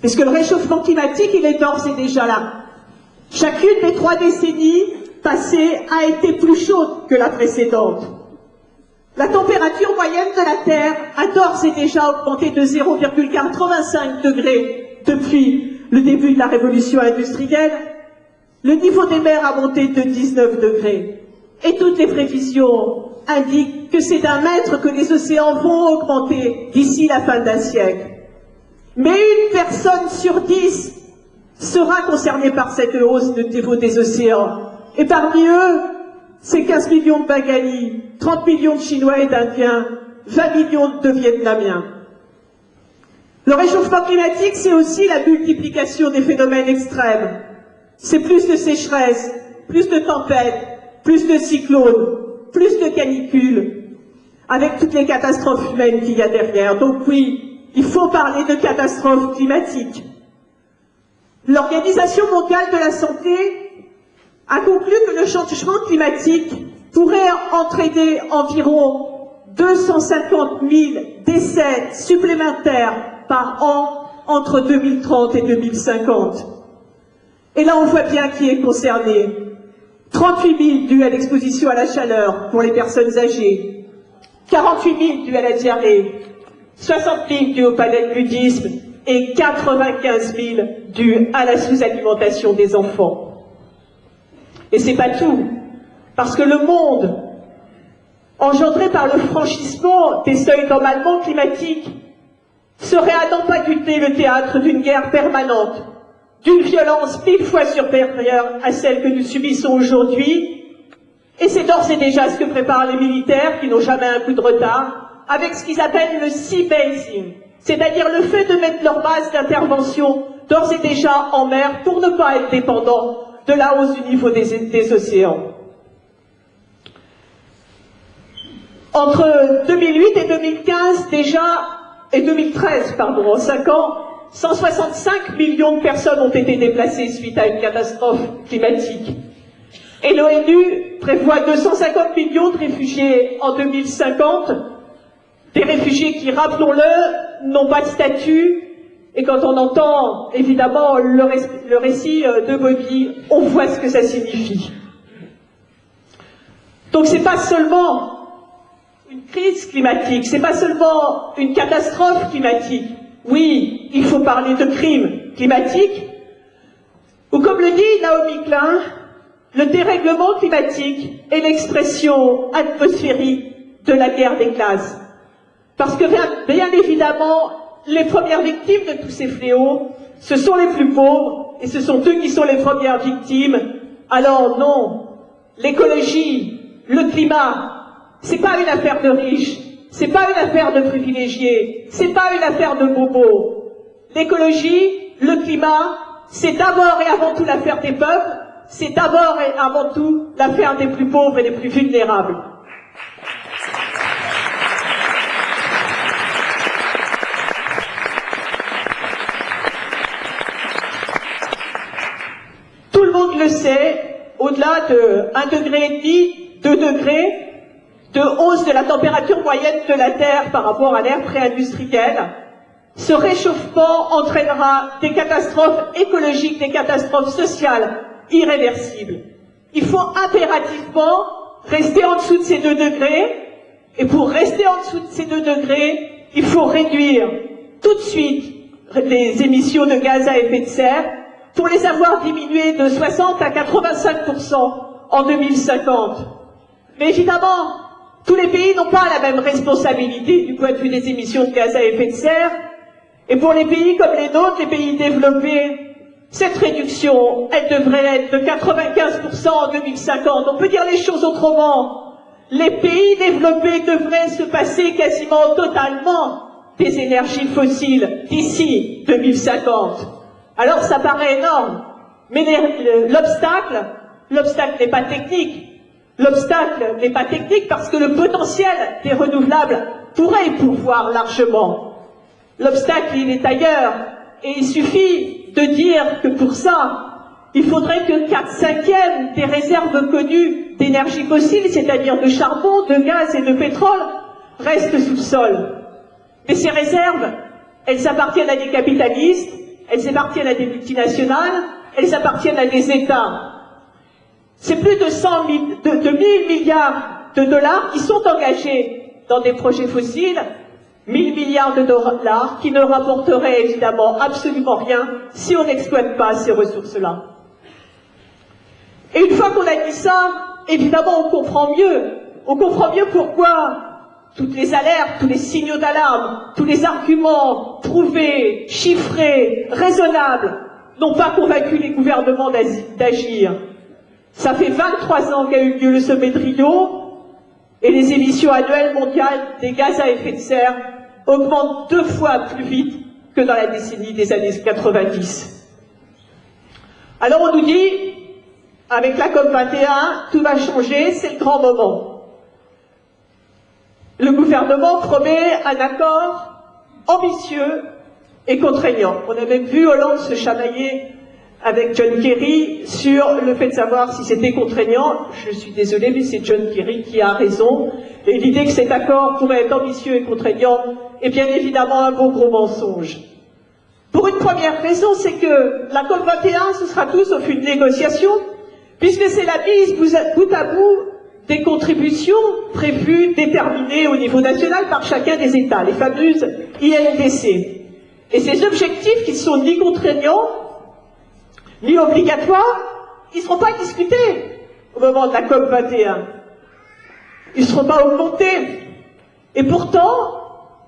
Puisque le réchauffement climatique, il est d'ores et déjà là. Chacune des 3 décennies passées a été plus chaude que la précédente. La température moyenne de la Terre a d'ores et déjà augmenté de 0,85 degrés depuis le début de la révolution industrielle, Le niveau des mers a monté de 19 degrés. Et toutes les prévisions indiquent que c'est d'1 mètre que les océans vont augmenter d'ici la fin d'un siècle. Mais une personne sur 10 sera concernée par cette hausse de niveau des océans. Et parmi eux, c'est 15 millions de Bengalis, 30 millions de Chinois et d'Indiens, 20 millions de Vietnamiens. Le réchauffement climatique, c'est aussi la multiplication des phénomènes extrêmes. C'est plus de sécheresse, plus de tempêtes, plus de cyclones, plus de canicules, avec toutes les catastrophes humaines qu'il y a derrière. Donc oui, il faut parler de catastrophes climatiques. L'Organisation mondiale de la santé a conclu que le changement climatique pourrait entraîner environ 250 000 décès supplémentaires par an entre 2030 et 2050. Et là, on voit bien qui est concerné. 38 000 dus à l'exposition à la chaleur pour les personnes âgées, 48 000 dus à la diarrhée, 60 000 dus au paludisme et 95 000 dus à la sous-alimentation des enfants. Et c'est pas tout, parce que le monde, engendré par le franchissement des seuils d'emballement climatique, serait à n'en pas douter le théâtre d'une guerre permanente, d'une violence 1000 fois supérieure à celle que nous subissons aujourd'hui. Et c'est d'ores et déjà ce que préparent les militaires, qui n'ont jamais un coup de retard, avec ce qu'ils appellent le sea basing, c'est-à-dire le fait de mettre leur base d'intervention d'ores et déjà en mer pour ne pas être dépendants de la hausse du niveau des océans. Entre 2008 et 2015 déjà, et 2013, pardon, en 5 ans, 165 millions de personnes ont été déplacées suite à une catastrophe climatique. Et l'ONU prévoit 250 millions de réfugiés en 2050, des réfugiés qui, rappelons-le, n'ont pas de statut. Et quand on entend, évidemment, le récit de Bobby, on voit ce que ça signifie. Donc c'est pas seulement une crise climatique, c'est pas seulement une catastrophe climatique. Oui, il faut parler de crimes climatiques, ou comme le dit Naomi Klein, le dérèglement climatique est l'expression atmosphérique de la guerre des classes. Parce que bien évidemment, les premières victimes de tous ces fléaux, ce sont les plus pauvres, et ce sont eux qui sont les premières victimes. Alors non, l'écologie, le climat, c'est pas une affaire de riches, c'est pas une affaire de privilégiés, c'est pas une affaire de bobos. L'écologie, le climat, c'est d'abord et avant tout l'affaire des peuples, c'est d'abord et avant tout l'affaire des plus pauvres et des plus vulnérables. Tout le monde le sait, au-delà de 1,5 degré, 2 degrés, de hausse de la température moyenne de la Terre par rapport à l'ère pré-industrielle, ce réchauffement entraînera des catastrophes écologiques, des catastrophes sociales irréversibles. Il faut impérativement rester en dessous de ces 2 degrés, et pour rester en dessous de ces 2 degrés, il faut réduire tout de suite les émissions de gaz à effet de serre pour les avoir diminuées de 60 à 85% en 2050. Mais évidemment, tous les pays n'ont pas la même responsabilité du point de vue des émissions de gaz à effet de serre, et pour les pays comme les nôtres, les pays développés, cette réduction, elle devrait être de 95% en 2050. On peut dire les choses autrement. Les pays développés devraient se passer quasiment totalement des énergies fossiles d'ici 2050. Alors ça paraît énorme, mais l'obstacle n'est pas technique. L'obstacle n'est pas technique parce que le potentiel des renouvelables pourrait y pourvoir largement. L'obstacle, il est ailleurs, et il suffit de dire que pour ça, il faudrait que 4/5 des réserves connues d'énergie fossile, c'est-à-dire de charbon, de gaz et de pétrole, restent sous le sol. Mais ces réserves, elles appartiennent à des capitalistes, elles appartiennent à des multinationales, elles appartiennent à des États. C'est plus de 1000 milliards de dollars qui sont engagés dans des projets fossiles, 1000 milliards de dollars qui ne rapporteraient évidemment absolument rien si on n'exploite pas ces ressources-là. Et une fois qu'on a dit ça, évidemment, on comprend mieux. On comprend mieux pourquoi toutes les alertes, tous les signaux d'alarme, tous les arguments prouvés, chiffrés, raisonnables, n'ont pas convaincu les gouvernements d'agir. Ça fait 23 ans qu'a eu lieu le sommet de Rio, et les émissions annuelles mondiales des gaz à effet de serre augmentent 2 fois plus vite que dans la décennie des années 90. Alors on nous dit, avec la COP21, tout va changer, c'est le grand moment. Le gouvernement promet un accord ambitieux et contraignant. On a même vu Hollande se chamailler avec John Kerry sur le fait de savoir si c'était contraignant. Je suis désolée, mais c'est John Kerry qui a raison. Et l'idée que cet accord pourrait être ambitieux et contraignant est bien évidemment un beau gros mensonge. Pour une première raison, c'est que la COP21, ce sera tout sauf une négociation, puisque c'est la mise bout à bout des contributions prévues, déterminées au niveau national par chacun des États, les fameuses INDC. Et ces objectifs qui sont ni contraignants, ni obligatoires, ils ne seront pas discutés au moment de la COP21. Ils ne seront pas augmentés. Et pourtant,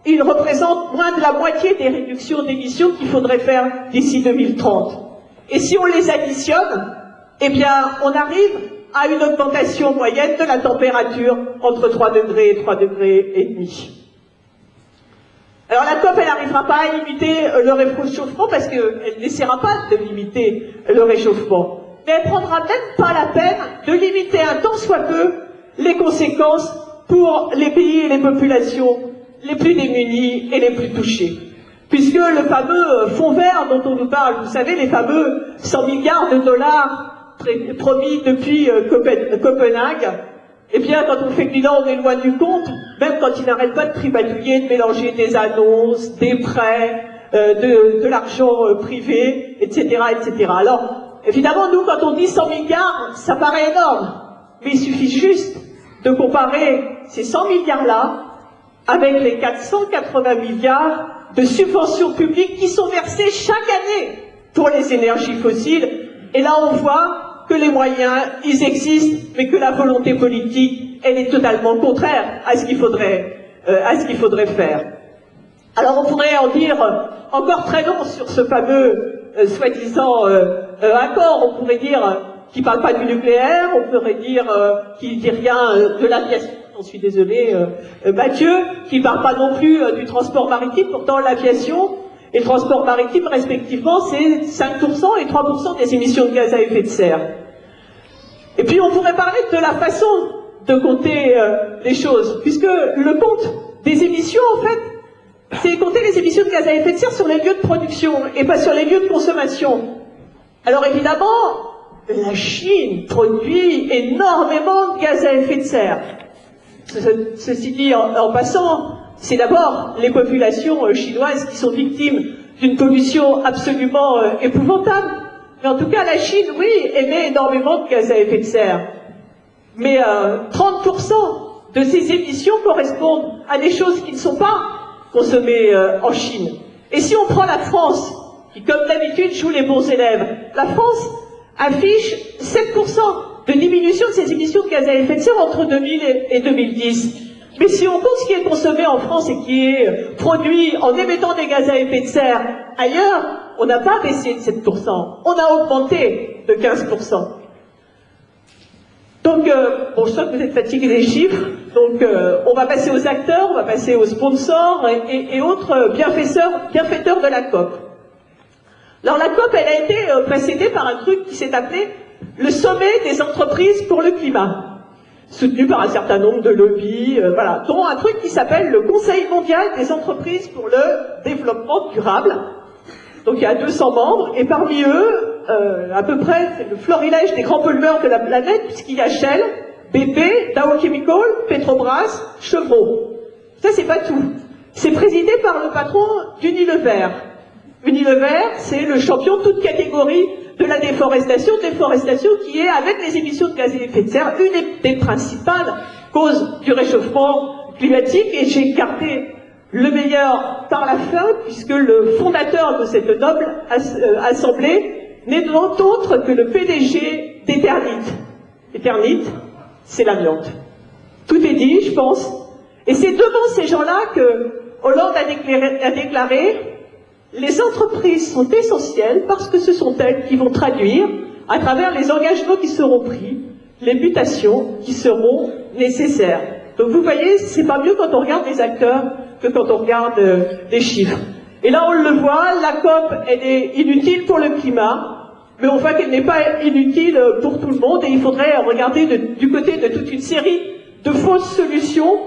ils représentent moins de la moitié des réductions d'émissions qu'il faudrait faire d'ici 2030. Et si on les additionne, eh bien, on arrive à une augmentation moyenne de la température entre 3 degrés et 3 degrés et demi. Alors la COP, elle n'arrivera pas à limiter le réchauffement parce qu'elle n'essaiera pas de limiter le réchauffement. Mais elle ne prendra même pas la peine de limiter un tant soit peu les conséquences pour les pays et les populations les plus démunis et les plus touchés. Puisque le fameux fonds vert dont on nous parle, vous savez, les fameux 100 milliards de dollars promis depuis Copenhague, eh bien, quand on fait le bilan, on est loin du compte, même quand ils n'arrêtent pas de tripatouiller, de mélanger des annonces, des prêts, de l'argent privé, etc., etc. Alors, évidemment, nous, quand on dit 100 milliards, ça paraît énorme, mais il suffit juste de comparer ces 100 milliards-là avec les 480 milliards de subventions publiques qui sont versées chaque année pour les énergies fossiles. Et là, on voit que les moyens, ils existent, mais que la volonté politique, elle est totalement contraire à ce qu'il faudrait faire. Alors, on pourrait en dire encore très long sur ce fameux soi-disant accord. On pourrait dire qu'il ne parle pas du nucléaire, on pourrait dire qu'il ne dit rien de l'aviation. J'en suis désolée, Mathieu, qui ne parle pas non plus du transport maritime. Pourtant, l'aviation et le transport maritime, respectivement, c'est 5% et 3% des émissions de gaz à effet de serre. Et puis, on pourrait parler de la façon de compter les choses, puisque le compte des émissions, en fait, c'est compter les émissions de gaz à effet de serre sur les lieux de production et pas sur les lieux de consommation. Alors, évidemment, la Chine produit énormément de gaz à effet de serre. Ceci dit, en passant, c'est d'abord les populations chinoises qui sont victimes d'une pollution absolument épouvantable. Mais en tout cas, la Chine, oui, émet énormément de gaz à effet de serre. Mais 30% de ces émissions correspondent à des choses qui ne sont pas consommées en Chine. Et si on prend la France, qui comme d'habitude joue les bons élèves, la France affiche 7% de diminution de ses émissions de gaz à effet de serre entre 2000 et 2010. Mais si on compte ce qui est consommé en France et qui est produit en émettant des gaz à effet de serre ailleurs, on n'a pas baissé de 7%, on a augmenté de 15%. Donc, bon, je sens que vous êtes fatigués des chiffres, donc on va passer aux acteurs, on va passer aux sponsors et autres bienfaiteurs de la COP. Alors la COP, elle a été précédée par un truc qui s'est appelé le sommet des entreprises pour le climat, soutenu par un certain nombre de lobbies, voilà, dont un truc qui s'appelle le Conseil mondial des entreprises pour le développement durable. Donc il y a 200 membres, et parmi eux, à peu près, c'est le florilège des grands pollueurs de la planète, puisqu'il y a Shell, BP, Dow Chemical, Petrobras, Chevron. Ça, c'est pas tout. C'est présidé par le patron d'Unilever. Unilever, c'est le champion de toute catégorie de la déforestation qui est, avec les émissions de gaz à effet de serre, une des principales causes du réchauffement climatique. Et j'ai écarté le meilleur par la fin, puisque le fondateur de cette noble assemblée n'est autre que le PDG d'Eternit. Eternit, c'est l'amiante. Tout est dit, je pense. Et c'est devant ces gens-là que Hollande a déclaré « Les entreprises sont essentielles parce que ce sont elles qui vont traduire, à travers les engagements qui seront pris, les mutations qui seront nécessaires. » Donc vous voyez, c'est pas mieux quand on regarde les acteurs que quand on regarde les chiffres. Et là, on le voit, la COP, elle est inutile pour le climat, mais on voit qu'elle n'est pas inutile pour tout le monde, et il faudrait regarder du côté de toute une série de fausses solutions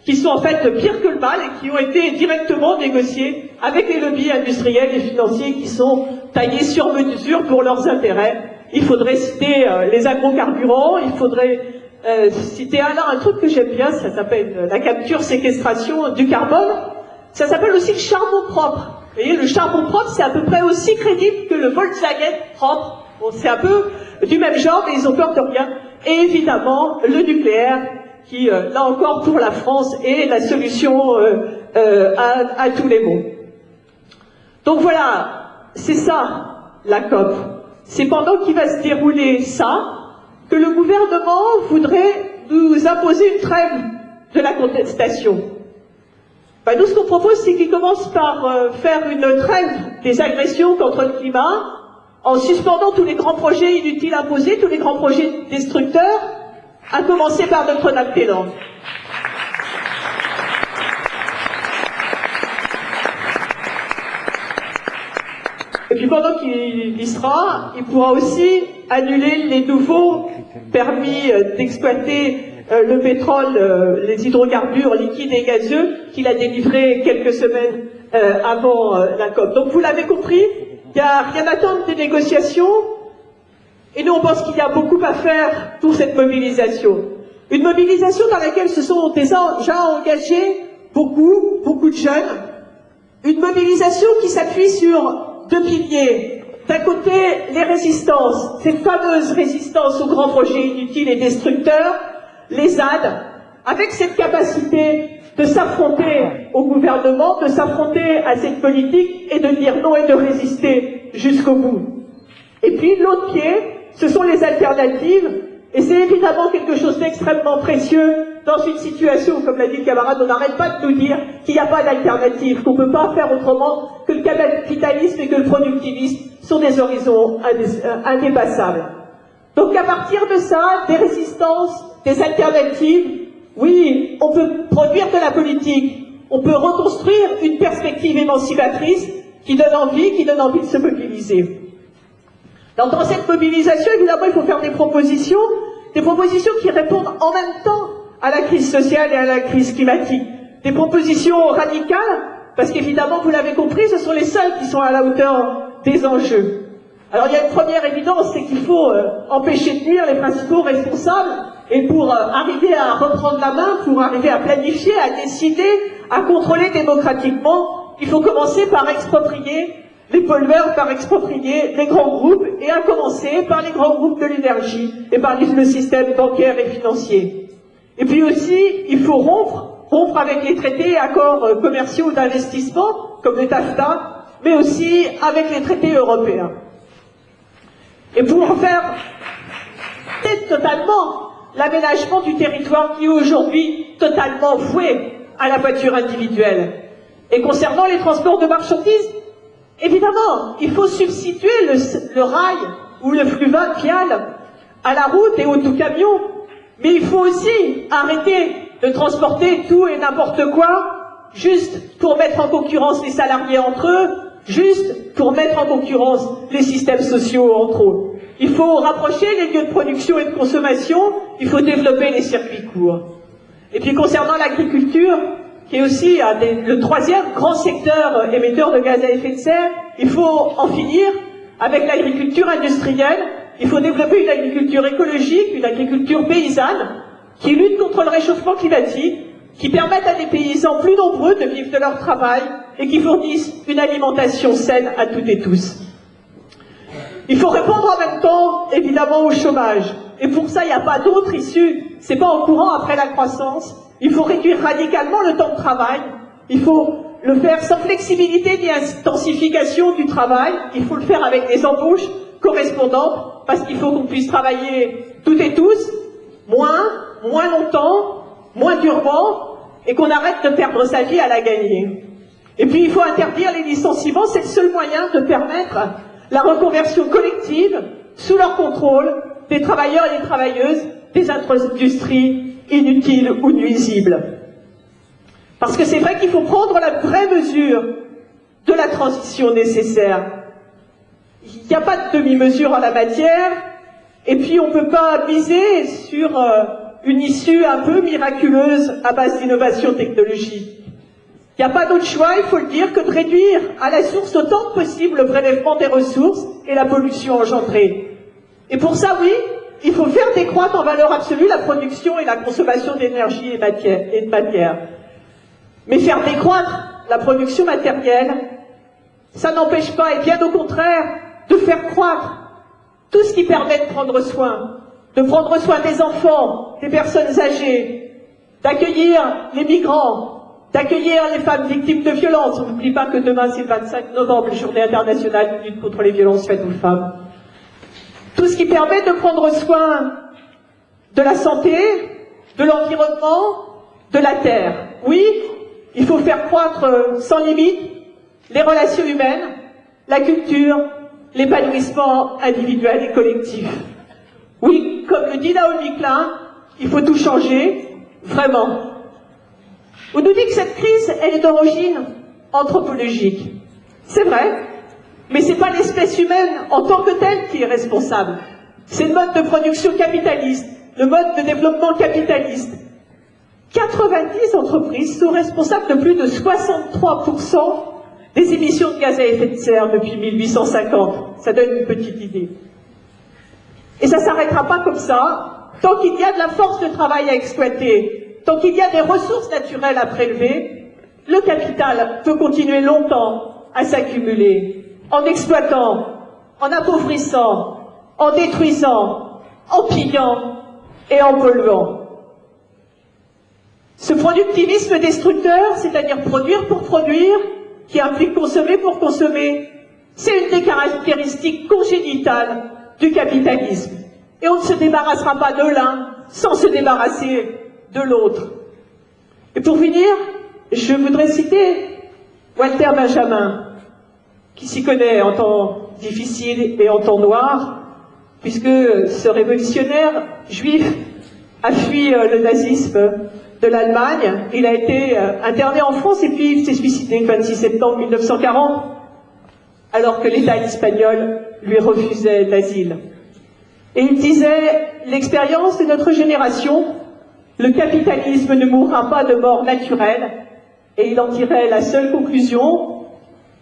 qui sont en fait pires que le mal et qui ont été directement négociées avec les lobbies industriels et financiers qui sont taillés sur mesure pour leurs intérêts. Il faudrait citer les agrocarburants, il faudrait citer un truc que j'aime bien, ça s'appelle la capture-séquestration du carbone. Ça s'appelle aussi le charbon propre. Vous voyez, le charbon propre, c'est à peu près aussi crédible que le Volkswagen propre. Bon, c'est un peu du même genre, mais ils ont peur de rien. Et évidemment, le nucléaire, qui, là encore, pour la France, est la solution à tous les maux. Donc voilà, c'est ça, la COP. C'est pendant qu'il va se dérouler ça, que le gouvernement voudrait nous imposer une trêve de la contestation. Ben, nous, ce qu'on propose, c'est qu'il commence par faire une trêve des agressions contre le climat, en suspendant tous les grands projets inutiles imposés, tous les grands projets destructeurs, à commencer par Notre-Dame-des-Landes. Et puis pendant qu'il y sera, il pourra aussi annuler les nouveaux permis d'exploiter le pétrole, les hydrocarbures liquides et gazeux qu'il a délivrés quelques semaines avant la COP. Donc vous l'avez compris, il n'y a rien à attendre des négociations, et nous on pense qu'il y a beaucoup à faire pour cette mobilisation. Une mobilisation dans laquelle se sont déjà engagés beaucoup de jeunes. Une mobilisation qui s'appuie sur deux piliers. D'un côté, les résistances, ces fameuses résistances aux grands projets inutiles et destructeurs, les ZAD, avec cette capacité de s'affronter au gouvernement, de s'affronter à cette politique et de dire non et de résister jusqu'au bout. Et puis l'autre pied, ce sont les alternatives, et c'est évidemment quelque chose d'extrêmement précieux dans une situation, comme l'a dit le camarade, on n'arrête pas de nous dire qu'il n'y a pas d'alternative, qu'on ne peut pas faire autrement, que le capitalisme et que le productivisme sont des horizons indépassables. Donc à partir de ça, des résistances, des alternatives, oui, on peut produire de la politique, on peut reconstruire une perspective émancipatrice qui donne envie de se mobiliser. Alors dans cette mobilisation, évidemment, il faut faire des propositions qui répondent en même temps à la crise sociale et à la crise climatique. Des propositions radicales, parce qu'évidemment, vous l'avez compris, ce sont les seules qui sont à la hauteur des enjeux. Alors il y a une première évidence, c'est qu'il faut empêcher de nuire les principaux responsables, et pour arriver à reprendre la main, pour arriver à planifier, à décider, à contrôler démocratiquement, il faut commencer par exproprier les pollueurs, par exproprier les grands groupes, et à commencer par les grands groupes de l'énergie et par le système bancaire et financier. Et puis aussi, il faut rompre avec les traités et accords commerciaux d'investissement, comme le TAFTA, mais aussi avec les traités européens. Et pour faire totalement l'aménagement du territoire qui est aujourd'hui totalement voué à la voiture individuelle. Et concernant les transports de marchandises, évidemment, il faut substituer le rail ou le fluvial à la route et au tout camion, mais il faut aussi arrêter de transporter tout et n'importe quoi juste pour mettre en concurrence les salariés entre eux, juste pour mettre en concurrence les systèmes sociaux entre eux. Il faut rapprocher les lieux de production et de consommation, il faut développer les circuits courts. Et puis concernant l'agriculture, qui est aussi le troisième grand secteur émetteur de gaz à effet de serre, il faut en finir avec l'agriculture industrielle, il faut développer une agriculture écologique, une agriculture paysanne, qui lutte contre le réchauffement climatique, qui permette à des paysans plus nombreux de vivre de leur travail et qui fournissent une alimentation saine à toutes et tous. Il faut répondre en même temps, évidemment, au chômage. Et pour ça, il n'y a pas d'autre issue. C'est pas en courant après la croissance. Il faut réduire radicalement le temps de travail. Il faut le faire sans flexibilité ni intensification du travail. Il faut le faire avec des embauches correspondante, parce qu'il faut qu'on puisse travailler toutes et tous, moins longtemps, moins durement, et qu'on arrête de perdre sa vie à la gagner. Et puis il faut interdire les licenciements, c'est le seul moyen de permettre la reconversion collective, sous leur contrôle, des travailleurs et des travailleuses, des industries inutiles ou nuisibles. Parce que c'est vrai qu'il faut prendre la vraie mesure de la transition nécessaire. Il n'y a pas de demi-mesure en la matière, et puis on ne peut pas miser sur une issue un peu miraculeuse à base d'innovation technologique. Il n'y a pas d'autre choix, il faut le dire, que de réduire à la source autant que possible le prélèvement des ressources et la pollution engendrée. Et pour ça, oui, il faut faire décroître en valeur absolue la production et la consommation d'énergie et de matière. Mais faire décroître la production matérielle, ça n'empêche pas, et bien au contraire, de faire croître tout ce qui permet de prendre soin des enfants, des personnes âgées, d'accueillir les migrants, d'accueillir les femmes victimes de violences. On n'oublie pas que demain c'est le 25 novembre, journée internationale de lutte contre les violences faites aux femmes. Tout ce qui permet de prendre soin de la santé, de l'environnement, de la terre. Oui, il faut faire croître sans limite les relations humaines, la culture, l'épanouissement individuel et collectif. Oui, comme le dit Naomi Klein, il faut tout changer, vraiment. On nous dit que cette crise, elle est d'origine anthropologique. C'est vrai, mais c'est pas l'espèce humaine en tant que telle qui est responsable. C'est le mode de production capitaliste, le mode de développement capitaliste. 90 entreprises sont responsables de plus de 63% des émissions de gaz à effet de serre depuis 1850. Ça donne une petite idée. Et ça ne s'arrêtera pas comme ça, tant qu'il y a de la force de travail à exploiter, tant qu'il y a des ressources naturelles à prélever, le capital peut continuer longtemps à s'accumuler, en exploitant, en appauvrissant, en détruisant, en pillant et en polluant. Ce productivisme destructeur, c'est-à-dire produire pour produire, qui implique consommer pour consommer, c'est une des caractéristiques congénitales du capitalisme. Et on ne se débarrassera pas de l'un sans se débarrasser de l'autre. Et pour finir, je voudrais citer Walter Benjamin, qui s'y connaît en temps difficile et en temps noir, puisque ce révolutionnaire juif a fui le nazisme de l'Allemagne. Il a été interné en France et puis il s'est suicidé le 26 septembre 1940, alors que l'État espagnol lui refusait l'asile. Et il disait, l'expérience de notre génération, le capitalisme ne mourra pas de mort naturelle, et il en tirait la seule conclusion,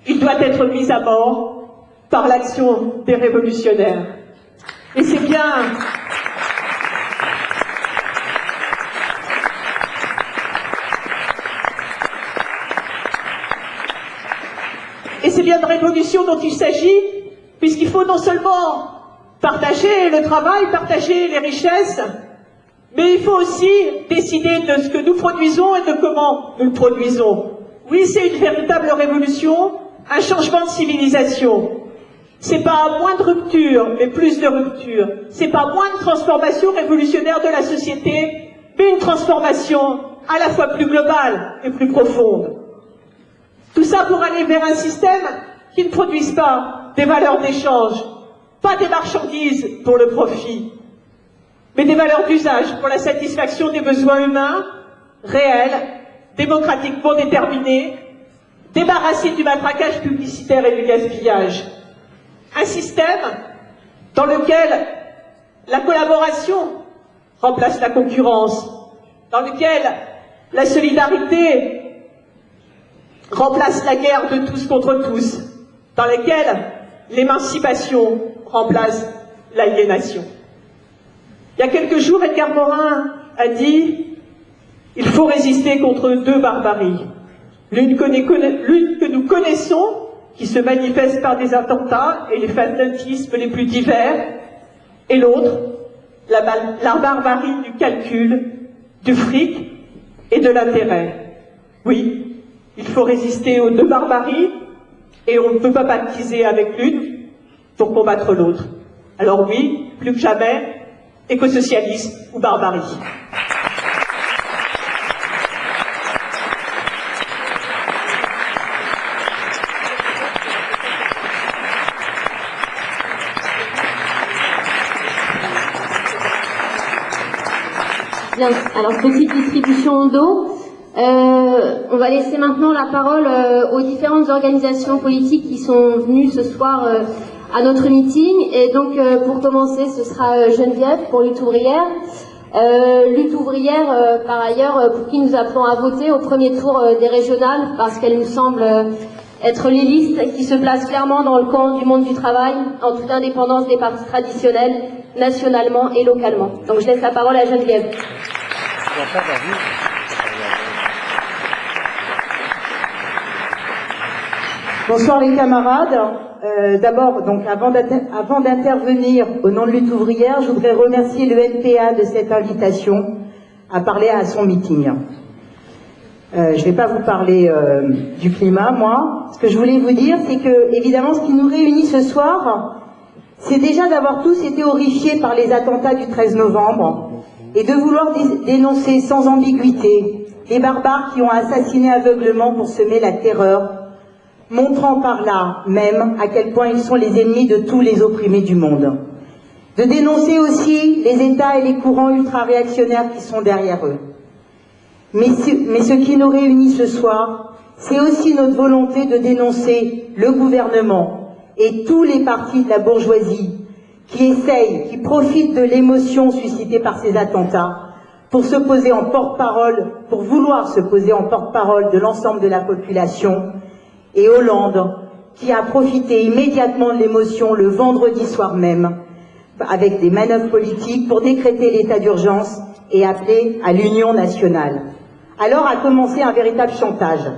il doit être mis à mort par l'action des révolutionnaires. Et c'est bien... Et c'est bien de révolution dont il s'agit, puisqu'il faut non seulement partager le travail, partager les richesses, mais il faut aussi décider de ce que nous produisons et de comment nous le produisons. Oui, c'est une véritable révolution, un changement de civilisation. C'est pas moins de rupture, mais plus de rupture. C'est pas moins de transformation révolutionnaire de la société, mais une transformation à la fois plus globale et plus profonde. Tout ça pour aller vers un système qui ne produise pas des valeurs d'échange, pas des marchandises pour le profit, mais des valeurs d'usage pour la satisfaction des besoins humains, réels, démocratiquement déterminés, débarrassés du matraquage publicitaire et du gaspillage. Un système dans lequel la collaboration remplace la concurrence, dans lequel la solidarité remplace la guerre de tous contre tous, dans lequel l'émancipation remplace l'aliénation. Il y a quelques jours, Edgar Morin a dit « Il faut résister contre deux barbaries. L'une que nous connaissons, qui se manifeste par des attentats et les fanatismes les plus divers, et l'autre, la barbarie du calcul, du fric et de l'intérêt. » Oui, il faut résister aux deux barbaries, et on ne peut pas pactiser avec l'une pour combattre l'autre. Alors oui, plus que jamais, écosocialisme ou barbarie. Bien, alors petite distribution d'eau. On va laisser maintenant la parole aux différentes organisations politiques qui sont venues ce soir à notre meeting. Et donc, pour commencer, ce sera Geneviève pour Lutte ouvrière. Lutte ouvrière, par ailleurs, pour qui nous appelons à voter au premier tour des régionales, parce qu'elle nous semble être les listes qui se placent clairement dans le camp du monde du travail, en toute indépendance des partis traditionnels, nationalement et localement. Donc, je laisse la parole à Geneviève. Bonsoir les camarades. D'abord, donc avant d'intervenir au nom de Lutte ouvrière, je voudrais remercier le NPA de cette invitation à parler à son meeting. Je ne vais pas vous parler du climat, moi. Ce que je voulais vous dire, c'est que, évidemment, ce qui nous réunit ce soir, c'est déjà d'avoir tous été horrifiés par les attentats du 13 novembre et de vouloir dénoncer sans ambiguïté les barbares qui ont assassiné aveuglément pour semer la terreur, montrant par là même à quel point ils sont les ennemis de tous les opprimés du monde. De dénoncer aussi les États et les courants ultra-réactionnaires qui sont derrière eux. Mais ce qui nous réunit ce soir, c'est aussi notre volonté de dénoncer le gouvernement et tous les partis de la bourgeoisie qui essayent, qui profitent de l'émotion suscitée par ces attentats pour se poser en porte-parole, pour vouloir se poser en porte-parole de l'ensemble de la population. Et Hollande, qui a profité immédiatement de l'émotion le vendredi soir même, avec des manœuvres politiques pour décréter l'état d'urgence et appeler à l'union nationale. Alors a commencé un véritable chantage.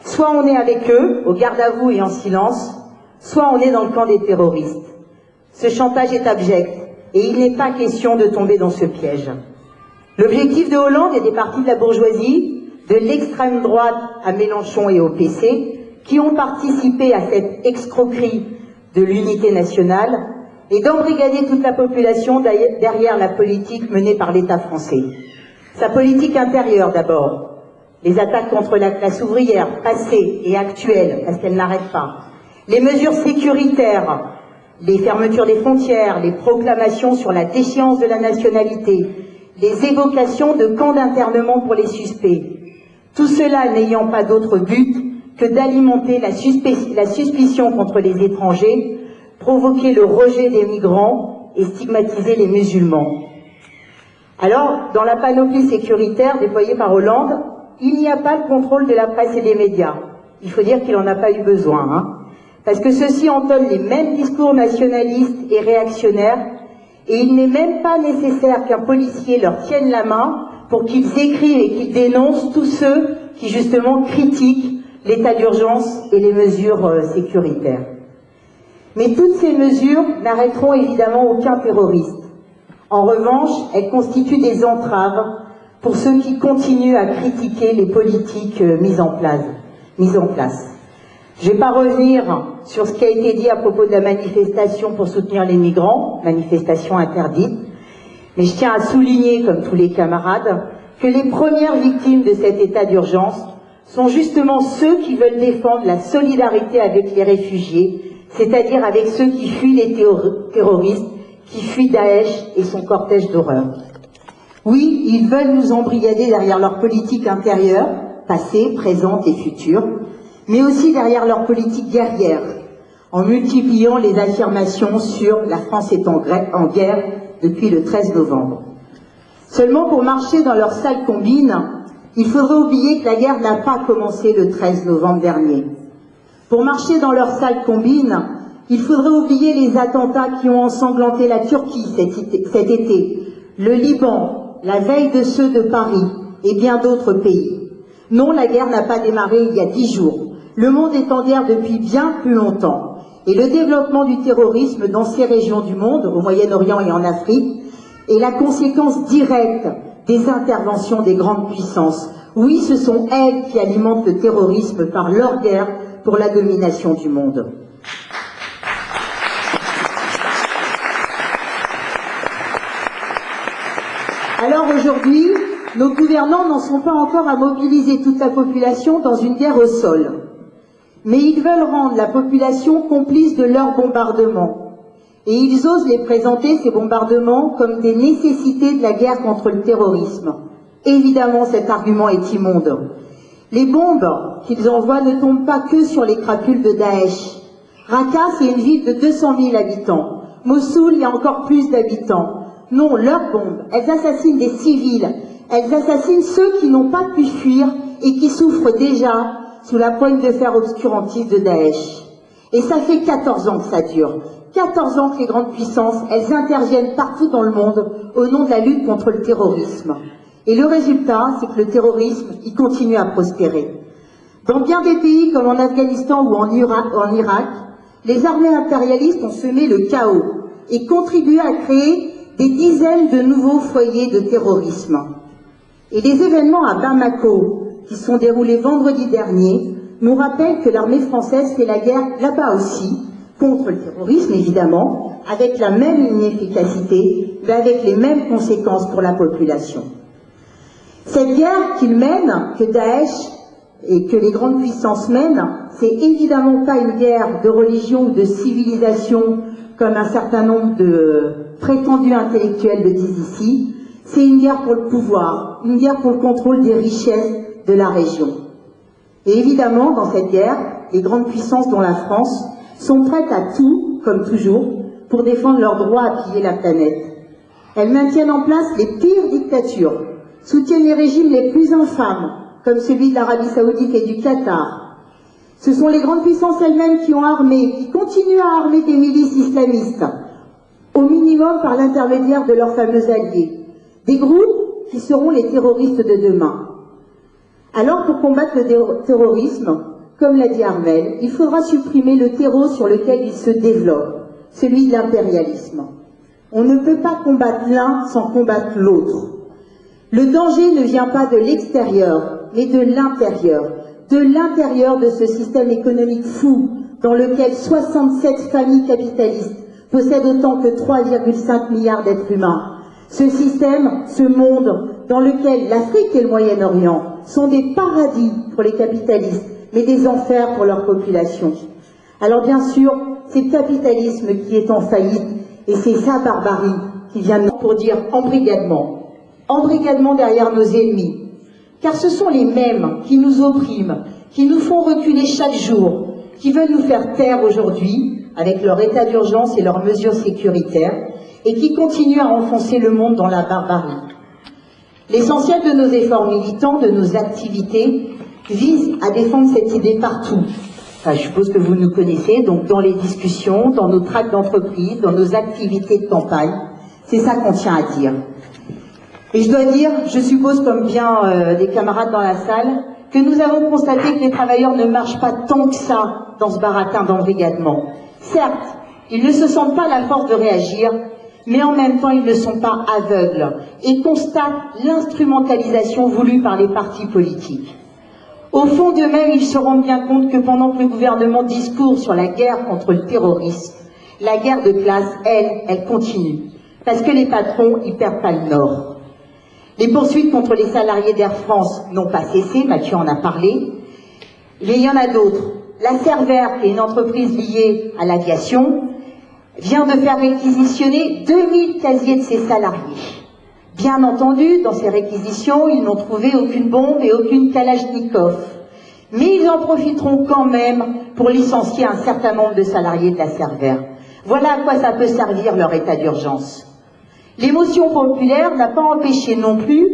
Soit on est avec eux, au garde à vous et en silence, soit on est dans le camp des terroristes. Ce chantage est abject et il n'est pas question de tomber dans ce piège. L'objectif de Hollande et des partis de la bourgeoisie, de l'extrême droite à Mélenchon et au PC, qui ont participé à cette escroquerie de l'unité nationale, et d'embrigader toute la population derrière la politique menée par l'État français. Sa politique intérieure d'abord, les attaques contre la classe ouvrière, passées et actuelles, parce qu'elles n'arrêtent pas, les mesures sécuritaires, les fermetures des frontières, les proclamations sur la déchéance de la nationalité, les évocations de camps d'internement pour les suspects. Tout cela n'ayant pas d'autre but que d'alimenter la suspicion contre les étrangers, provoquer le rejet des migrants et stigmatiser les musulmans. Alors, dans la panoplie sécuritaire déployée par Hollande, il n'y a pas de contrôle de la presse et des médias. Il faut dire qu'il n'en a pas eu besoin, hein, parce que ceux-ci entonnent les mêmes discours nationalistes et réactionnaires, et il n'est même pas nécessaire qu'un policier leur tienne la main pour qu'ils écrivent et qu'ils dénoncent tous ceux qui justement critiquent l'état d'urgence et les mesures sécuritaires. Mais toutes ces mesures n'arrêteront évidemment aucun terroriste. En revanche, elles constituent des entraves pour ceux qui continuent à critiquer les politiques mises en place. Je ne vais pas revenir sur ce qui a été dit à propos de la manifestation pour soutenir les migrants, manifestation interdite, mais je tiens à souligner, comme tous les camarades, que les premières victimes de cet état d'urgence sont justement ceux qui veulent défendre la solidarité avec les réfugiés, c'est-à-dire avec ceux qui fuient les terroristes, qui fuient Daesh et son cortège d'horreur. Oui, ils veulent nous embrigader derrière leur politique intérieure, passée, présente et future, mais aussi derrière leur politique guerrière, en multipliant les affirmations sur la France est en guerre depuis le 13 novembre. Seulement pour marcher dans leur sale combine, il faudrait oublier que la guerre n'a pas commencé le 13 novembre dernier. Pour marcher dans leur sale combine, il faudrait oublier les attentats qui ont ensanglanté la Turquie cet été, le Liban, la veille de ceux de Paris et bien d'autres pays. Non, la guerre n'a pas démarré il y a 10 jours. Le monde est en guerre depuis bien plus longtemps. Et le développement du terrorisme dans ces régions du monde, au Moyen-Orient et en Afrique, est la conséquence directe des interventions des grandes puissances. Oui, ce sont elles qui alimentent le terrorisme par leur guerre pour la domination du monde. Alors aujourd'hui, nos gouvernants n'en sont pas encore à mobiliser toute la population dans une guerre au sol. Mais ils veulent rendre la population complice de leurs bombardements. Et ils osent les présenter, ces bombardements, comme des nécessités de la guerre contre le terrorisme. Évidemment, cet argument est immonde. Les bombes qu'ils envoient ne tombent pas que sur les crapules de Daesh. Raqqa, c'est une ville de 200 000 habitants. Mossoul, il y a encore plus d'habitants. Non, leurs bombes, elles assassinent des civils. Elles assassinent ceux qui n'ont pas pu fuir et qui souffrent déjà sous la poigne de fer obscurantiste de Daesh. Et ça fait 14 ans que ça dure. 14 ans que les grandes puissances, elles interviennent partout dans le monde au nom de la lutte contre le terrorisme. Et le résultat, c'est que le terrorisme, il continue à prospérer. Dans bien des pays comme en Afghanistan ou en Irak, les armées impérialistes ont semé le chaos et contribué à créer des dizaines de nouveaux foyers de terrorisme. Et les événements à Bamako, qui se sont déroulés vendredi dernier, nous rappellent que l'armée française fait la guerre là-bas aussi, contre le terrorisme évidemment, avec la même inefficacité, mais avec les mêmes conséquences pour la population. Cette guerre qu'ils mènent, que Daesh et que les grandes puissances mènent, c'est évidemment pas une guerre de religion ou de civilisation comme un certain nombre de prétendus intellectuels le disent ici, c'est une guerre pour le pouvoir, une guerre pour le contrôle des richesses de la région. Et évidemment, dans cette guerre, les grandes puissances dont la France sont prêtes à tout, comme toujours, pour défendre leur droit à piller la planète. Elles maintiennent en place les pires dictatures, soutiennent les régimes les plus infâmes, comme celui de l'Arabie Saoudite et du Qatar. Ce sont les grandes puissances elles-mêmes qui ont armé, qui continuent à armer des milices islamistes, au minimum par l'intermédiaire de leurs fameux alliés. Des groupes qui seront les terroristes de demain. Alors, pour combattre le terrorisme, comme l'a dit Armel, il faudra supprimer le terreau sur lequel il se développe, celui de l'impérialisme. On ne peut pas combattre l'un sans combattre l'autre. Le danger ne vient pas de l'extérieur, mais de l'intérieur de ce système économique fou dans lequel 67 familles capitalistes possèdent autant que 3,5 milliards d'êtres humains. Ce système, ce monde dans lequel l'Afrique et le Moyen-Orient sont des paradis pour les capitalistes, mais des enfers pour leur population. Alors bien sûr, c'est le capitalisme qui est en faillite, et c'est sa barbarie qui vient pour dire embrigadement derrière nos ennemis. Car ce sont les mêmes qui nous oppriment, qui nous font reculer chaque jour, qui veulent nous faire taire aujourd'hui, avec leur état d'urgence et leurs mesures sécuritaires, et qui continuent à enfoncer le monde dans la barbarie. L'essentiel de nos efforts militants, de nos activités, vise à défendre cette idée partout. Enfin, je suppose que vous nous connaissez, donc dans les discussions, dans nos tracts d'entreprise, dans nos activités de campagne. C'est ça qu'on tient à dire. Et je dois dire, je suppose comme bien des camarades dans la salle, que nous avons constaté que les travailleurs ne marchent pas tant que ça dans ce baratin d'embrigadement. Certes, ils ne se sentent pas la force de réagir, mais en même temps, ils ne sont pas aveugles et constatent l'instrumentalisation voulue par les partis politiques. Au fond d'eux-mêmes, ils se rendent bien compte que pendant que le gouvernement discourt sur la guerre contre le terrorisme, la guerre de classe, elle continue. Parce que les patrons, ils perdent pas le nord. Les poursuites contre les salariés d'Air France n'ont pas cessé, Mathieu en a parlé. Mais il y en a d'autres. La Cervère, qui est une entreprise liée à l'aviation, vient de faire réquisitionner 2000 casiers de ses salariés. Bien entendu, dans ces réquisitions, ils n'ont trouvé aucune bombe et aucune Kalachnikov. Mais ils en profiteront quand même pour licencier un certain nombre de salariés de la Cervère. Voilà à quoi ça peut servir leur état d'urgence. L'émotion populaire n'a pas empêché non plus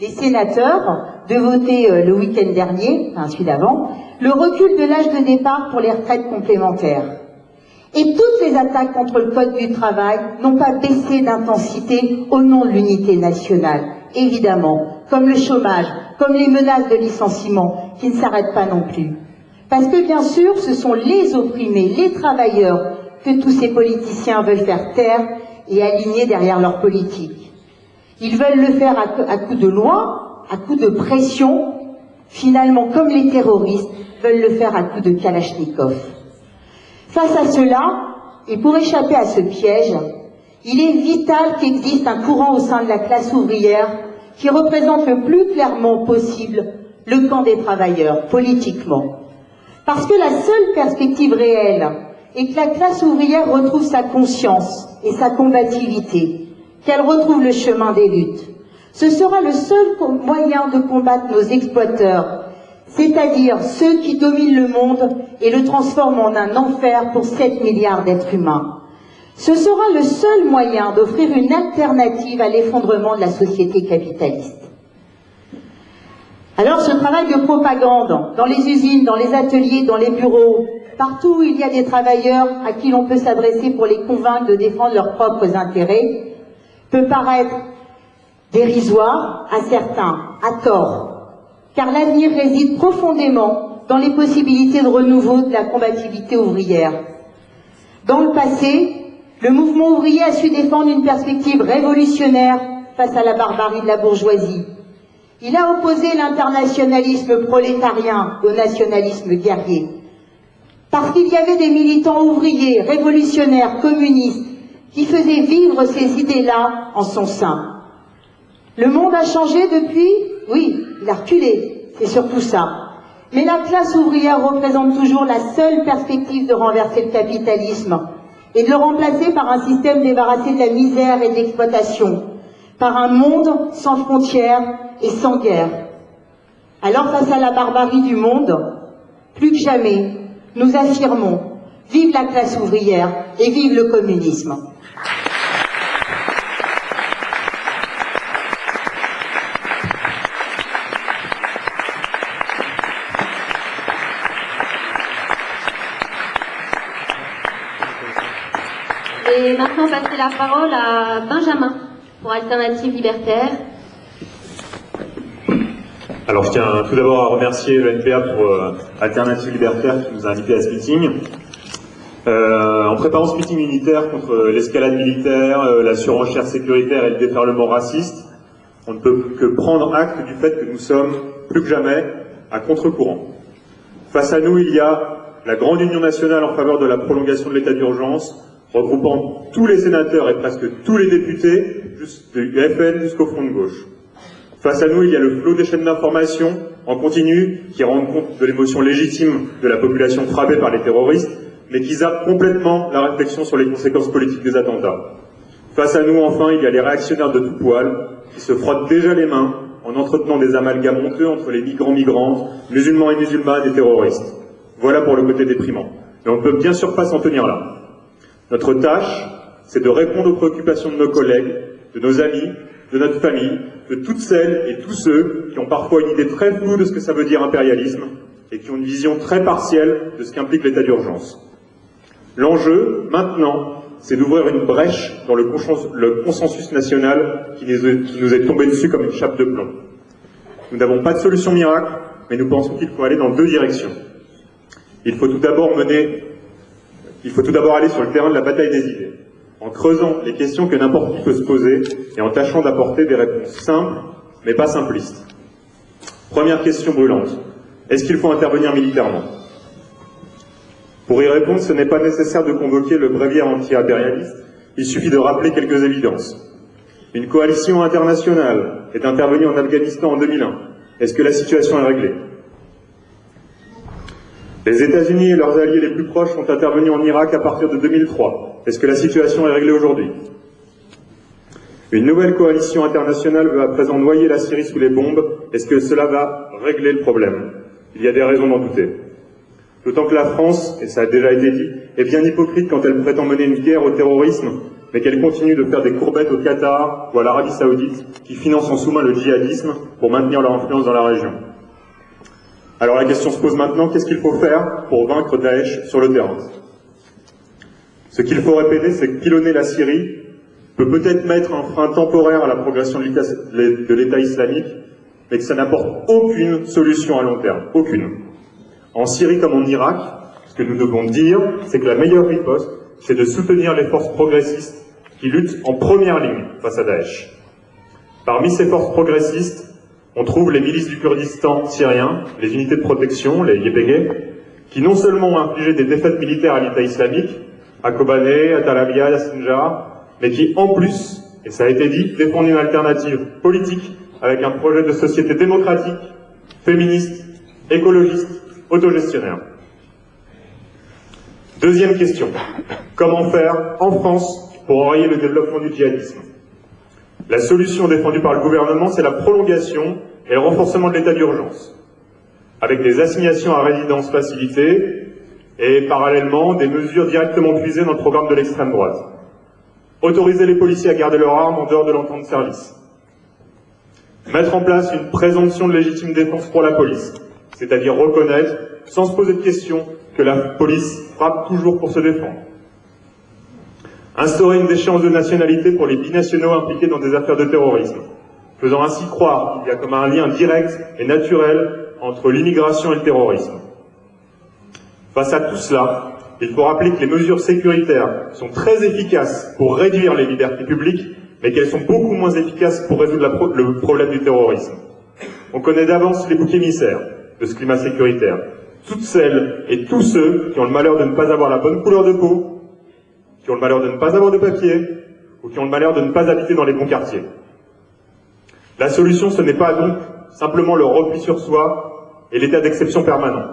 les sénateurs de voter le week-end dernier, enfin celui d'avant, le recul de l'âge de départ pour les retraites complémentaires. Et toutes les attaques contre le Code du travail n'ont pas baissé d'intensité au nom de l'unité nationale, évidemment, comme le chômage, comme les menaces de licenciement, qui ne s'arrêtent pas non plus. Parce que bien sûr, ce sont les opprimés, les travailleurs, que tous ces politiciens veulent faire taire et aligner derrière leur politique. Ils veulent le faire à coups de loi, à coups de pression, finalement comme les terroristes veulent le faire à coups de Kalachnikov. Face à cela, et pour échapper à ce piège, Il est vital qu'existe un courant au sein de la classe ouvrière qui représente le plus clairement possible le camp des travailleurs, politiquement. Parce que la seule perspective réelle est que la classe ouvrière retrouve sa conscience et sa combativité, qu'elle retrouve le chemin des luttes. Ce sera le seul moyen de combattre nos exploiteurs, c'est-à-dire ceux qui dominent le monde et le transforment en un enfer pour 7 milliards d'êtres humains. Ce sera le seul moyen d'offrir une alternative à l'effondrement de la société capitaliste. Alors ce travail de propagande, dans les usines, dans les ateliers, dans les bureaux, partout où il y a des travailleurs à qui l'on peut s'adresser pour les convaincre de défendre leurs propres intérêts, peut paraître dérisoire à certains, à tort, car l'avenir réside profondément dans les possibilités de renouveau de la combativité ouvrière. Dans le passé, le mouvement ouvrier a su défendre une perspective révolutionnaire face à la barbarie de la bourgeoisie. Il a opposé l'internationalisme prolétarien au nationalisme guerrier. Parce qu'il y avait des militants ouvriers, révolutionnaires, communistes, qui faisaient vivre ces idées-là en son sein. Le monde a changé depuis? Oui, il a reculé, c'est surtout ça. Mais la classe ouvrière représente toujours la seule perspective de renverser le capitalisme et de le remplacer par un système débarrassé de la misère et de l'exploitation, par un monde sans frontières et sans guerre. Alors face à la barbarie du monde, plus que jamais, nous affirmons « Vive la classe ouvrière et vive le communisme !» Et maintenant, passer la parole à Benjamin pour Alternative Libertaire. Alors je tiens tout d'abord à remercier le NPA pour Alternative Libertaire qui nous a invités à ce meeting. En préparant ce meeting unitaire contre l'escalade militaire, la surenchère sécuritaire et le déferlement raciste, on ne peut que prendre acte du fait que nous sommes plus que jamais à contre-courant. Face à nous, il y a la grande union nationale en faveur de la prolongation de l'état d'urgence, regroupant tous les sénateurs et presque tous les députés, du FN jusqu'au front de gauche. Face à nous, il y a le flot des chaînes d'information en continu qui rendent compte de l'émotion légitime de la population frappée par les terroristes, mais qui zappent complètement la réflexion sur les conséquences politiques des attentats. Face à nous, enfin, il y a les réactionnaires de tout poil qui se frottent déjà les mains en entretenant des amalgames honteux entre les migrants, musulmans et musulmanes et terroristes. Voilà pour le côté déprimant. Mais on ne peut bien sûr pas s'en tenir là. Notre tâche, c'est de répondre aux préoccupations de nos collègues, de nos amis, de notre famille, de toutes celles et tous ceux qui ont parfois une idée très floue de ce que ça veut dire impérialisme et qui ont une vision très partielle de ce qu'implique l'état d'urgence. L'enjeu, maintenant, c'est d'ouvrir une brèche dans le consensus national qui nous est tombé dessus comme une chape de plomb. Nous n'avons pas de solution miracle, mais nous pensons qu'il faut aller dans deux directions. Il faut tout d'abord aller sur le terrain de la bataille des idées, en creusant les questions que n'importe qui peut se poser et en tâchant d'apporter des réponses simples, mais pas simplistes. Première question brûlante. Est-ce qu'il faut intervenir militairement? Pour y répondre, ce n'est pas nécessaire de convoquer le bréviaire anti-impérialiste, il suffit de rappeler quelques évidences. Une coalition internationale est intervenue en Afghanistan en 2001. Est-ce que la situation est réglée? Les États-Unis et leurs alliés les plus proches sont intervenus en Irak à partir de 2003. Est-ce que la situation est réglée aujourd'hui? Une nouvelle coalition internationale veut à présent noyer la Syrie sous les bombes. Est-ce que cela va régler le problème? Il y a des raisons d'en douter. D'autant que la France, et ça a déjà été dit, est bien hypocrite quand elle prétend mener une guerre au terrorisme, mais qu'elle continue de faire des courbettes au Qatar ou à l'Arabie Saoudite, qui financent en sous-main le djihadisme pour maintenir leur influence dans la région. Alors la question se pose maintenant, qu'est-ce qu'il faut faire pour vaincre Daesh sur le terrain? Ce qu'il faut répéter, c'est que pilonner la Syrie peut peut-être mettre un frein temporaire à la progression de l'État islamique, mais que ça n'apporte aucune solution à long terme, aucune. En Syrie comme en Irak, ce que nous devons dire, c'est que la meilleure riposte, c'est de soutenir les forces progressistes qui luttent en première ligne face à Daesh. Parmi ces forces progressistes, on trouve les milices du Kurdistan syrien, les unités de protection, les YPG, qui non seulement ont infligé des défaites militaires à l'État islamique, à Kobané, à Talabiyah, à Sinjar, mais qui, en plus, et ça a été dit, défendent une alternative politique avec un projet de société démocratique, féministe, écologiste, autogestionnaire. Deuxième question. Comment faire, en France, pour enrayer le développement du djihadisme? La solution défendue par le gouvernement, c'est la prolongation et le renforcement de l'état d'urgence, avec des assignations à résidence facilitées et, parallèlement, des mesures directement puisées dans le programme de l'extrême droite. Autoriser les policiers à garder leurs armes en dehors de l'entente de service. Mettre en place une présomption de légitime défense pour la police, c'est-à-dire reconnaître, sans se poser de questions, que la police frappe toujours pour se défendre. Instaurer une déchéance de nationalité pour les binationaux impliqués dans des affaires de terrorisme, faisant ainsi croire qu'il y a comme un lien direct et naturel entre l'immigration et le terrorisme. Face à tout cela, il faut rappeler que les mesures sécuritaires sont très efficaces pour réduire les libertés publiques, mais qu'elles sont beaucoup moins efficaces pour résoudre le problème du terrorisme. On connaît d'avance les boucs émissaires de ce climat sécuritaire. Toutes celles et tous ceux qui ont le malheur de ne pas avoir la bonne couleur de peau, qui ont le malheur de ne pas avoir de papier, ou qui ont le malheur de ne pas habiter dans les bons quartiers. La solution, ce n'est pas donc simplement le repli sur soi et l'état d'exception permanent.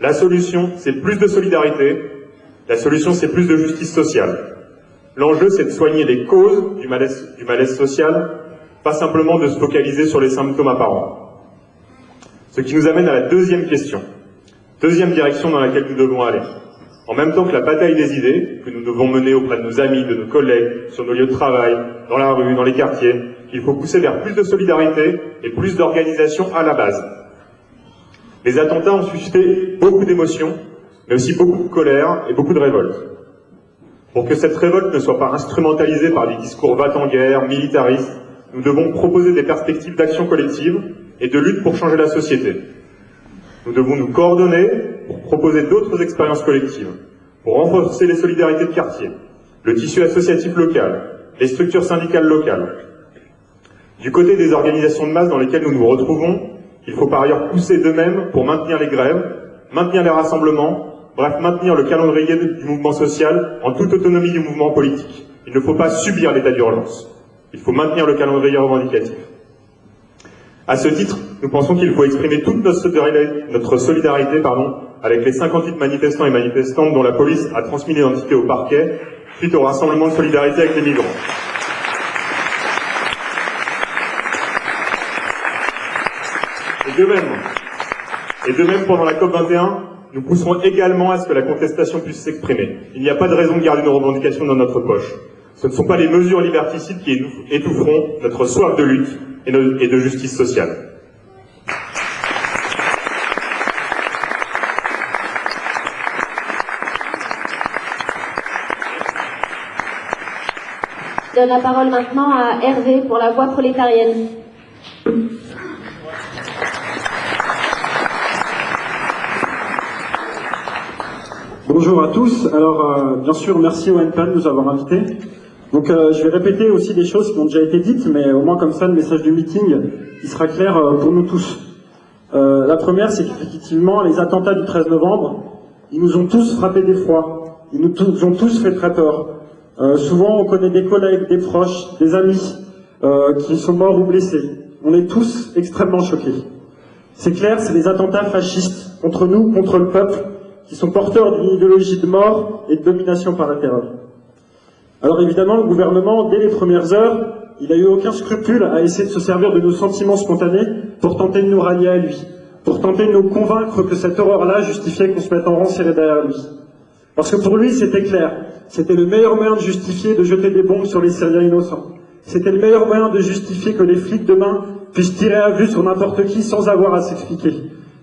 La solution, c'est plus de solidarité. La solution, c'est plus de justice sociale. L'enjeu, c'est de soigner les causes du malaise social, pas simplement de se focaliser sur les symptômes apparents. Ce qui nous amène à la deuxième question. Deuxième direction dans laquelle nous devons aller. En même temps que la bataille des idées, que nous devons mener auprès de nos amis, de nos collègues, sur nos lieux de travail, dans la rue, dans les quartiers, il faut pousser vers plus de solidarité et plus d'organisation à la base. Les attentats ont suscité beaucoup d'émotions, mais aussi beaucoup de colère et beaucoup de révolte. Pour que cette révolte ne soit pas instrumentalisée par des discours va-t-en-guerre, militaristes, nous devons proposer des perspectives d'action collective et de lutte pour changer la société. Nous devons nous coordonner pour proposer d'autres expériences collectives, pour renforcer les solidarités de quartier, le tissu associatif local, les structures syndicales locales. Du côté des organisations de masse dans lesquelles nous nous retrouvons, il faut par ailleurs pousser d'eux-mêmes pour maintenir les grèves, maintenir les rassemblements, bref, maintenir le calendrier du mouvement social en toute autonomie du mouvement politique. Il ne faut pas subir l'état d'urgence. Il faut maintenir le calendrier revendicatif. À ce titre, nous pensons qu'il faut exprimer toute notre solidarité avec les 58 manifestants et manifestantes dont la police a transmis l'identité au parquet suite au rassemblement de solidarité avec les migrants. Et de même, pendant la COP21, nous pousserons également à ce que la contestation puisse s'exprimer. Il n'y a pas de raison de garder nos revendications dans notre poche. Ce ne sont pas les mesures liberticides qui étoufferont notre soif de lutte et de justice sociale. Je donne la parole maintenant à Hervé pour la voix prolétarienne. Bonjour à tous. Alors, bien sûr, merci au NPA de nous avoir invités. Donc, je vais répéter aussi des choses qui ont déjà été dites, mais au moins comme ça, le message du meeting, il sera clair pour nous tous. La première, c'est qu'effectivement, les attentats du 13 novembre, ils nous ont tous frappé d'effroi. Ils nous ont tous fait très peur. Souvent, on connaît des collègues, des proches, des amis qui sont morts ou blessés. On est tous extrêmement choqués. C'est clair, c'est des attentats fascistes contre nous, contre le peuple, qui sont porteurs d'une idéologie de mort et de domination par la terreur. Alors évidemment, le gouvernement, dès les premières heures, il n'a eu aucun scrupule à essayer de se servir de nos sentiments spontanés pour tenter de nous rallier à lui, pour tenter de nous convaincre que cette horreur-là justifiait qu'on se mette en rang serré derrière lui. Parce que pour lui, c'était clair, c'était le meilleur moyen de justifier de jeter des bombes sur les Syriens innocents. C'était le meilleur moyen de justifier que les flics demain puissent tirer à vue sur n'importe qui sans avoir à s'expliquer.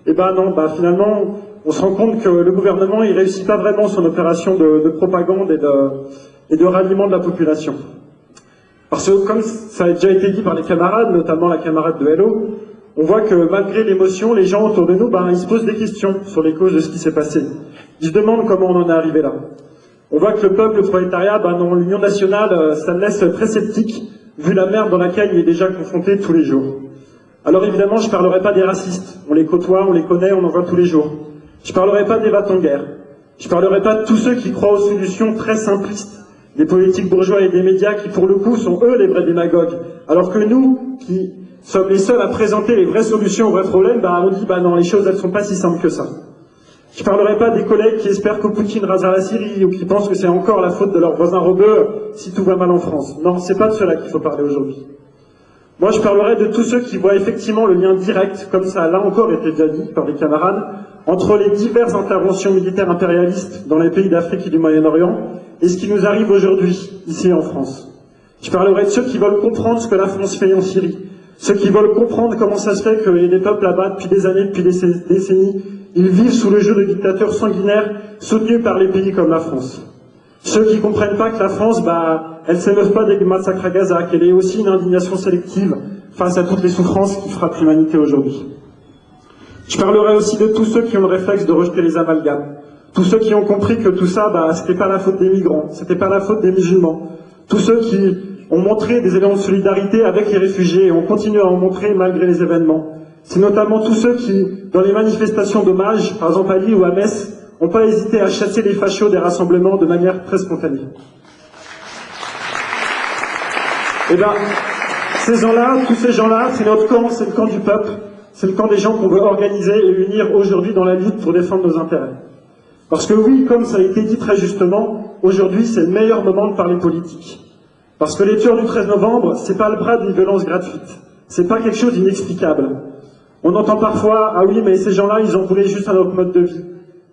Et non, finalement, on se rend compte que le gouvernement, il réussit pas vraiment son opération de propagande et de ralliement de la population. Parce que, comme ça a déjà été dit par les camarades, notamment la camarade de Hello, on voit que malgré l'émotion, les gens autour de nous, ils se posent des questions sur les causes de ce qui s'est passé. Ils se demandent comment on en est arrivé là. On voit que le peuple, le prolétariat, dans l'Union nationale, ça me laisse très sceptique, vu la merde dans laquelle il est déjà confronté tous les jours. Alors évidemment, je parlerai pas des racistes. On les côtoie, on les connaît, on en voit tous les jours. Je parlerai pas des va-t-en-guerre. Je parlerai pas de tous ceux qui croient aux solutions très simplistes, des politiques bourgeois et des médias qui, pour le coup, sont eux les vrais démagogues. Alors que nous, qui sommes les seuls à présenter les vraies solutions aux vrais problèmes, on dit non, les choses elles sont pas si simples que ça. Je parlerai pas des collègues qui espèrent que Poutine rasera la Syrie ou qui pensent que c'est encore la faute de leurs voisins rebeux si tout va mal en France. Non, c'est pas de cela qu'il faut parler aujourd'hui. Moi, je parlerai de tous ceux qui voient effectivement le lien direct, comme ça a là encore été déjà dit par les camarades, entre les diverses interventions militaires impérialistes dans les pays d'Afrique et du Moyen-Orient et ce qui nous arrive aujourd'hui, ici en France. Je parlerai de ceux qui veulent comprendre ce que la France fait en Syrie, ceux qui veulent comprendre comment ça se fait que les peuples là-bas, depuis des années, depuis des décennies, ils vivent sous le jeu de dictateurs sanguinaires soutenus par les pays comme la France. Ceux qui comprennent pas que la France, elle s'émeuve pas des massacres à Gaza, qu'elle est aussi une indignation sélective face à toutes les souffrances qui frappent l'humanité aujourd'hui. Je parlerai aussi de tous ceux qui ont le réflexe de rejeter les amalgames. Tous ceux qui ont compris que tout ça, c'était pas la faute des migrants, c'était pas la faute des musulmans. Tous ceux qui ont montré des éléments de solidarité avec les réfugiés et ont continué à en montrer malgré les événements. C'est notamment tous ceux qui, dans les manifestations d'hommage, par exemple à Lille ou à Metz, n'ont pas hésité à chasser les fachos des rassemblements de manière très spontanée. Ces gens-là, tous ces gens-là, c'est notre camp, c'est le camp du peuple, c'est le camp des gens qu'on veut organiser et unir aujourd'hui dans la lutte pour défendre nos intérêts. Parce que oui, comme ça a été dit très justement, aujourd'hui c'est le meilleur moment de parler politique. Parce que les tueurs du 13 novembre, c'est pas le bras d'une violence gratuite. C'est pas quelque chose d'inexplicable. On entend parfois, ah oui, mais ces gens-là, ils ont voulu juste un autre mode de vie.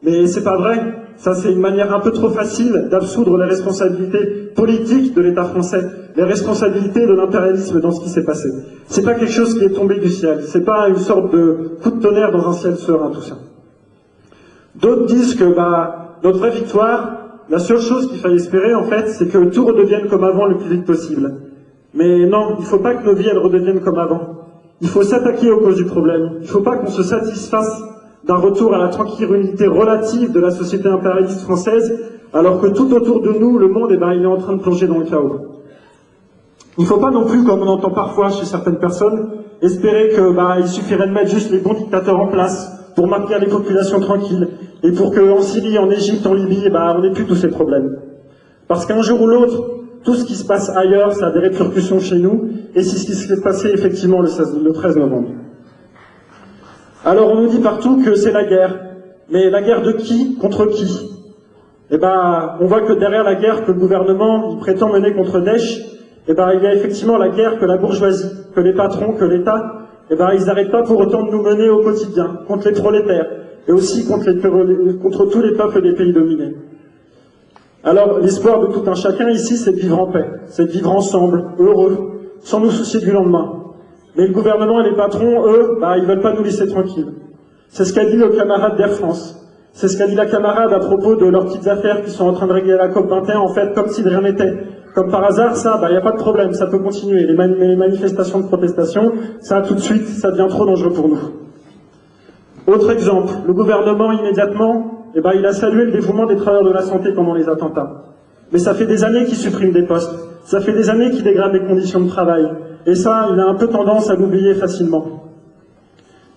Mais c'est pas vrai. Ça, c'est une manière un peu trop facile d'absoudre les responsabilités politiques de l'État français, les responsabilités de l'impérialisme dans ce qui s'est passé. C'est pas quelque chose qui est tombé du ciel. C'est pas une sorte de coup de tonnerre dans un ciel serein, tout ça. D'autres disent que, notre vraie victoire, la seule chose qu'il fallait espérer, en fait, c'est que tout redevienne comme avant le plus vite possible. Mais non, il faut pas que nos vies, elles redeviennent comme avant. Il faut s'attaquer aux causes du problème. Il faut pas qu'on se satisfasse d'un retour à la tranquillité relative de la société impérialiste française, alors que tout autour de nous, le monde, il est en train de plonger dans le chaos. Il ne faut pas non plus, comme on entend parfois chez certaines personnes, espérer que, il suffirait de mettre juste les bons dictateurs en place pour maintenir les populations tranquilles, et pour qu'en Syrie, en Égypte, en Libye, on n'ait plus tous ces problèmes. Parce qu'un jour ou l'autre, tout ce qui se passe ailleurs, ça a des répercussions chez nous, et c'est ce qui s'est passé effectivement le 13 novembre. Alors on nous dit partout que c'est la guerre. Mais la guerre de qui? Contre qui? On voit que derrière la guerre que le gouvernement prétend mener contre Daesh, il y a effectivement la guerre que la bourgeoisie, que les patrons, que l'État, ils n'arrêtent pas pour autant de nous mener au quotidien, contre les prolétaires, et aussi contre tous les peuples des pays dominés. Alors l'espoir de tout un chacun ici, c'est de vivre en paix, c'est de vivre ensemble, heureux, sans nous soucier du lendemain. Mais le gouvernement et les patrons, eux, ils veulent pas nous laisser tranquilles. C'est ce qu'a dit le camarade d'Air France. C'est ce qu'a dit la camarade à propos de leurs petites affaires qui sont en train de régler la COP21, en fait, comme si de rien n'était. Comme par hasard, ça, y a pas de problème, ça peut continuer. Les manifestations de protestation, ça, tout de suite, ça devient trop dangereux pour nous. Autre exemple, le gouvernement, immédiatement, il a salué le dévouement des travailleurs de la santé pendant les attentats. Mais ça fait des années qu'ils suppriment des postes. Ça fait des années qu'ils dégradent les conditions de travail. Et ça, il a un peu tendance à l'oublier facilement.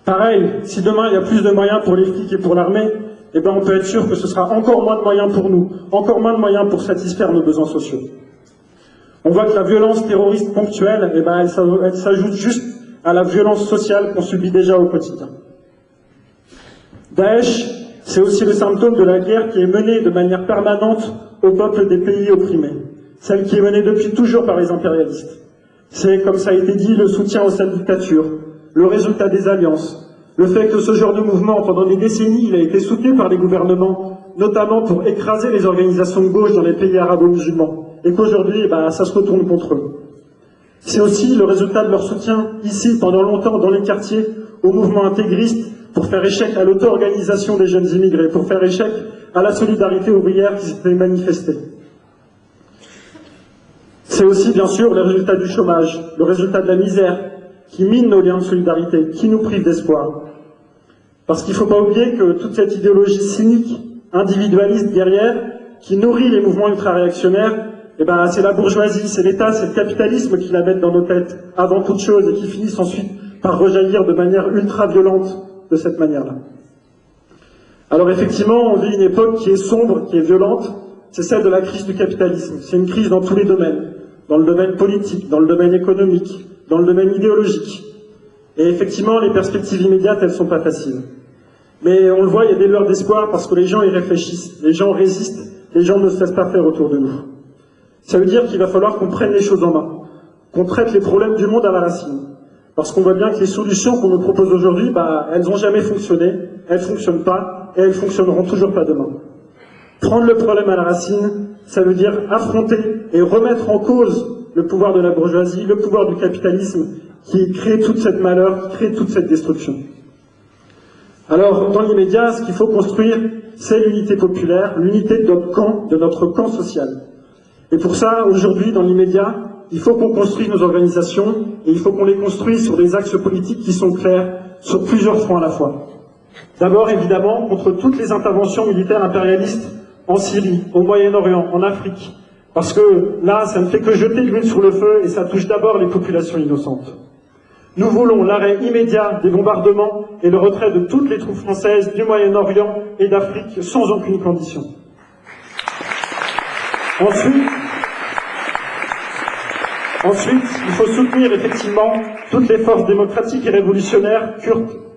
Pareil, si demain il y a plus de moyens pour les flics et pour l'armée, on peut être sûr que ce sera encore moins de moyens pour nous, encore moins de moyens pour satisfaire nos besoins sociaux. On voit que la violence terroriste ponctuelle, elle s'ajoute juste à la violence sociale qu'on subit déjà au quotidien. Daesh, c'est aussi le symptôme de la guerre qui est menée de manière permanente au peuple des pays opprimés, celle qui est menée depuis toujours par les impérialistes. C'est, comme ça a été dit, le soutien aux sales dictatures, le résultat des alliances, le fait que ce genre de mouvement, pendant des décennies, il a été soutenu par les gouvernements, notamment pour écraser les organisations de gauche dans les pays arabo-musulmans, et qu'aujourd'hui, ça se retourne contre eux. C'est aussi le résultat de leur soutien, ici, pendant longtemps, dans les quartiers, au mouvement intégriste, pour faire échec à l'auto-organisation des jeunes immigrés, pour faire échec à la solidarité ouvrière qui s'était manifestée. C'est aussi, bien sûr, le résultat du chômage, le résultat de la misère, qui mine nos liens de solidarité, qui nous prive d'espoir. Parce qu'il ne faut pas oublier que toute cette idéologie cynique, individualiste, guerrière, qui nourrit les mouvements ultra-réactionnaires, c'est la bourgeoisie, c'est l'État, c'est le capitalisme qui la mettent dans nos têtes, avant toute chose, et qui finissent ensuite par rejaillir de manière ultra-violente de cette manière-là. Alors effectivement, on vit une époque qui est sombre, qui est violente, c'est celle de la crise du capitalisme. C'est une crise dans tous les domaines, dans le domaine politique, dans le domaine économique, dans le domaine idéologique. Et effectivement, les perspectives immédiates, elles sont pas faciles. Mais on le voit, il y a des lueurs d'espoir parce que les gens y réfléchissent, les gens résistent, les gens ne se laissent pas faire autour de nous. Ça veut dire qu'il va falloir qu'on prenne les choses en main, qu'on traite les problèmes du monde à la racine. Parce qu'on voit bien que les solutions qu'on nous propose aujourd'hui, elles n'ont jamais fonctionné, elles ne fonctionnent pas, et elles ne fonctionneront toujours pas demain. Prendre le problème à la racine, ça veut dire affronter et remettre en cause le pouvoir de la bourgeoisie, le pouvoir du capitalisme, qui crée toute cette malheur, qui crée toute cette destruction. Alors, dans l'immédiat, ce qu'il faut construire, c'est l'unité populaire, l'unité de notre camp social. Et pour ça, aujourd'hui, dans l'immédiat, il faut qu'on construise nos organisations, et il faut qu'on les construise sur des axes politiques qui sont clairs, sur plusieurs fronts à la fois. D'abord, évidemment, contre toutes les interventions militaires impérialistes en Syrie, au Moyen-Orient, en Afrique. Parce que là, ça ne fait que jeter de l'huile sur le feu, et ça touche d'abord les populations innocentes. Nous voulons l'arrêt immédiat des bombardements et le retrait de toutes les troupes françaises du Moyen-Orient et d'Afrique sans aucune condition. Ensuite, il faut soutenir effectivement toutes les forces démocratiques et révolutionnaires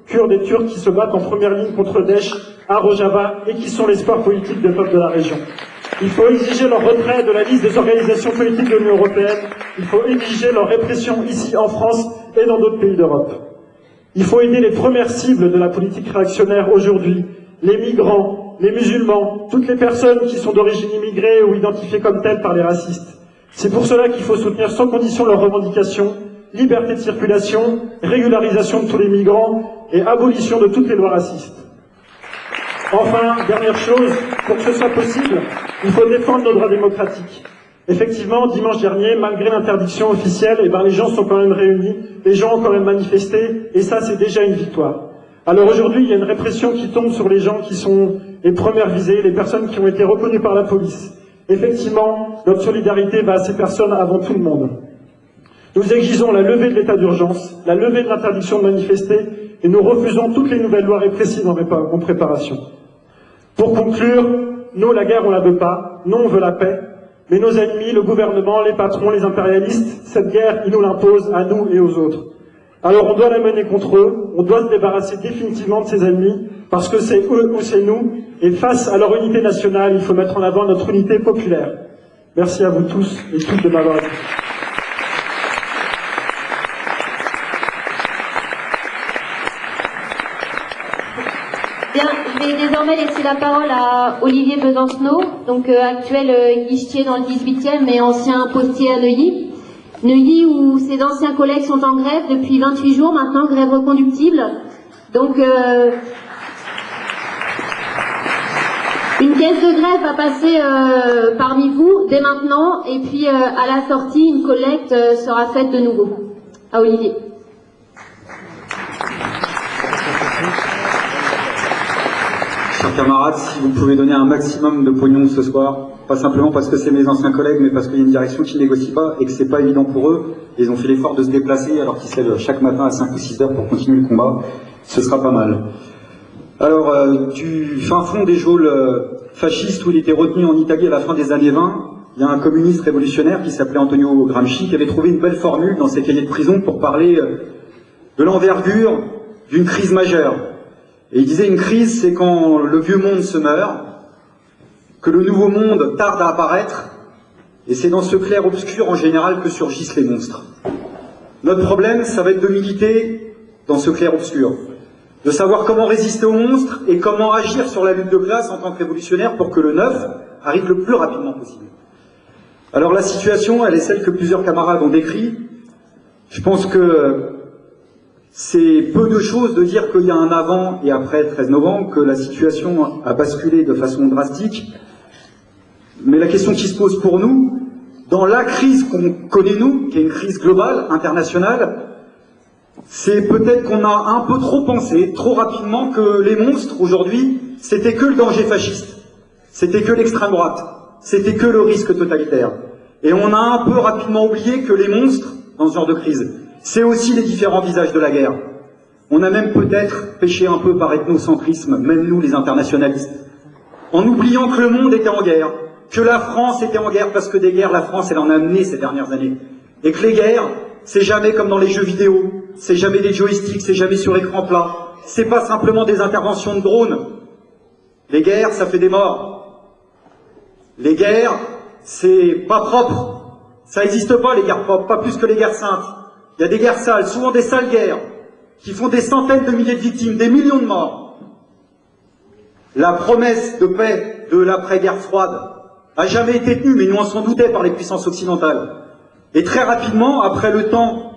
kurdes et turcs qui se battent en première ligne contre Daesh à Rojava et qui sont l'espoir politique des peuples de la région. Il faut exiger leur retrait de la liste des organisations politiques de l'Union européenne. Il faut exiger leur répression ici en France et dans d'autres pays d'Europe. Il faut aider les premières cibles de la politique réactionnaire aujourd'hui, les migrants, les musulmans, toutes les personnes qui sont d'origine immigrée ou identifiées comme telles par les racistes. C'est pour cela qu'il faut soutenir sans condition leurs revendications, liberté de circulation, régularisation de tous les migrants et abolition de toutes les lois racistes. Enfin, dernière chose, pour que ce soit possible, il faut défendre nos droits démocratiques. Effectivement, dimanche dernier, malgré l'interdiction officielle, les gens sont quand même réunis, les gens ont quand même manifesté, et ça c'est déjà une victoire. Alors aujourd'hui, il y a une répression qui tombe sur les gens qui sont les premières visées, les personnes qui ont été reconnues par la police. Effectivement, notre solidarité va à ces personnes avant tout le monde. Nous exigeons la levée de l'état d'urgence, la levée de l'interdiction de manifester, et nous refusons toutes les nouvelles lois répressives en préparation. Pour conclure, nous, la guerre, on la veut pas. Nous, on veut la paix. Mais nos ennemis, le gouvernement, les patrons, les impérialistes, cette guerre, ils nous l'imposent à nous et aux autres. Alors, on doit la mener contre eux. On doit se débarrasser définitivement de ces ennemis, parce que c'est eux ou c'est nous. Et face à leur unité nationale, il faut mettre en avant notre unité populaire. Merci à vous tous et toutes de m'avoir écouté. Bien, je vais désormais laisser la parole à Olivier Besancenot, donc actuel guichetier dans le 18e, mais ancien postier à Neuilly. Neuilly où ses anciens collègues sont en grève depuis 28 jours maintenant, grève reconductible. Donc une caisse de grève va passer parmi vous dès maintenant, et puis à la sortie, une collecte sera faite de nouveau. À Olivier. Chers camarades, si vous pouvez donner un maximum de pognon ce soir, pas simplement parce que c'est mes anciens collègues, mais parce qu'il y a une direction qui ne négocie pas et que c'est pas évident pour eux, ils ont fait l'effort de se déplacer alors qu'ils se lèvent chaque matin à 5 ou 6 heures pour continuer le combat, ce sera pas mal. Alors, du fin fond des geôles fascistes où il était retenu en Italie à la fin des années 20, il y a un communiste révolutionnaire qui s'appelait Antonio Gramsci qui avait trouvé une belle formule dans ses cahiers de prison pour parler de l'envergure d'une crise majeure. Et il disait une crise, c'est quand le vieux monde se meurt, que le nouveau monde tarde à apparaître, et c'est dans ce clair-obscur en général que surgissent les monstres. Notre problème, ça va être de militer dans ce clair-obscur, de savoir comment résister aux monstres et comment agir sur la lutte de classe en tant que révolutionnaire pour que le neuf arrive le plus rapidement possible. Alors la situation, elle est celle que plusieurs camarades ont décrite. Je pense que c'est peu de choses de dire qu'il y a un avant et après 13 novembre, que la situation a basculé de façon drastique. Mais la question qui se pose pour nous, dans la crise qu'on connaît nous, qui est une crise globale, internationale, c'est peut-être qu'on a un peu trop pensé, trop rapidement, que les monstres aujourd'hui, c'était que le danger fasciste, c'était que l'extrême droite, c'était que le risque totalitaire. Et on a un peu rapidement oublié que les monstres, dans ce genre de crise, c'est aussi les différents visages de la guerre. On a même peut-être péché un peu par ethnocentrisme, même nous les internationalistes, en oubliant que le monde était en guerre, que la France était en guerre parce que des guerres, la France, elle en a mené ces dernières années. Et que les guerres, c'est jamais comme dans les jeux vidéo, c'est jamais des joysticks, c'est jamais sur écran plat, c'est pas simplement des interventions de drones. Les guerres, ça fait des morts. Les guerres, c'est pas propre. Ça n'existe pas, les guerres propres, pas plus que les guerres saintes. Il y a des guerres sales, souvent des sales guerres, qui font des centaines de milliers de victimes, des millions de morts. La promesse de paix de l'après-guerre froide a jamais été tenue, mais nous en s'en doutait par les puissances occidentales. Et très rapidement, après le temps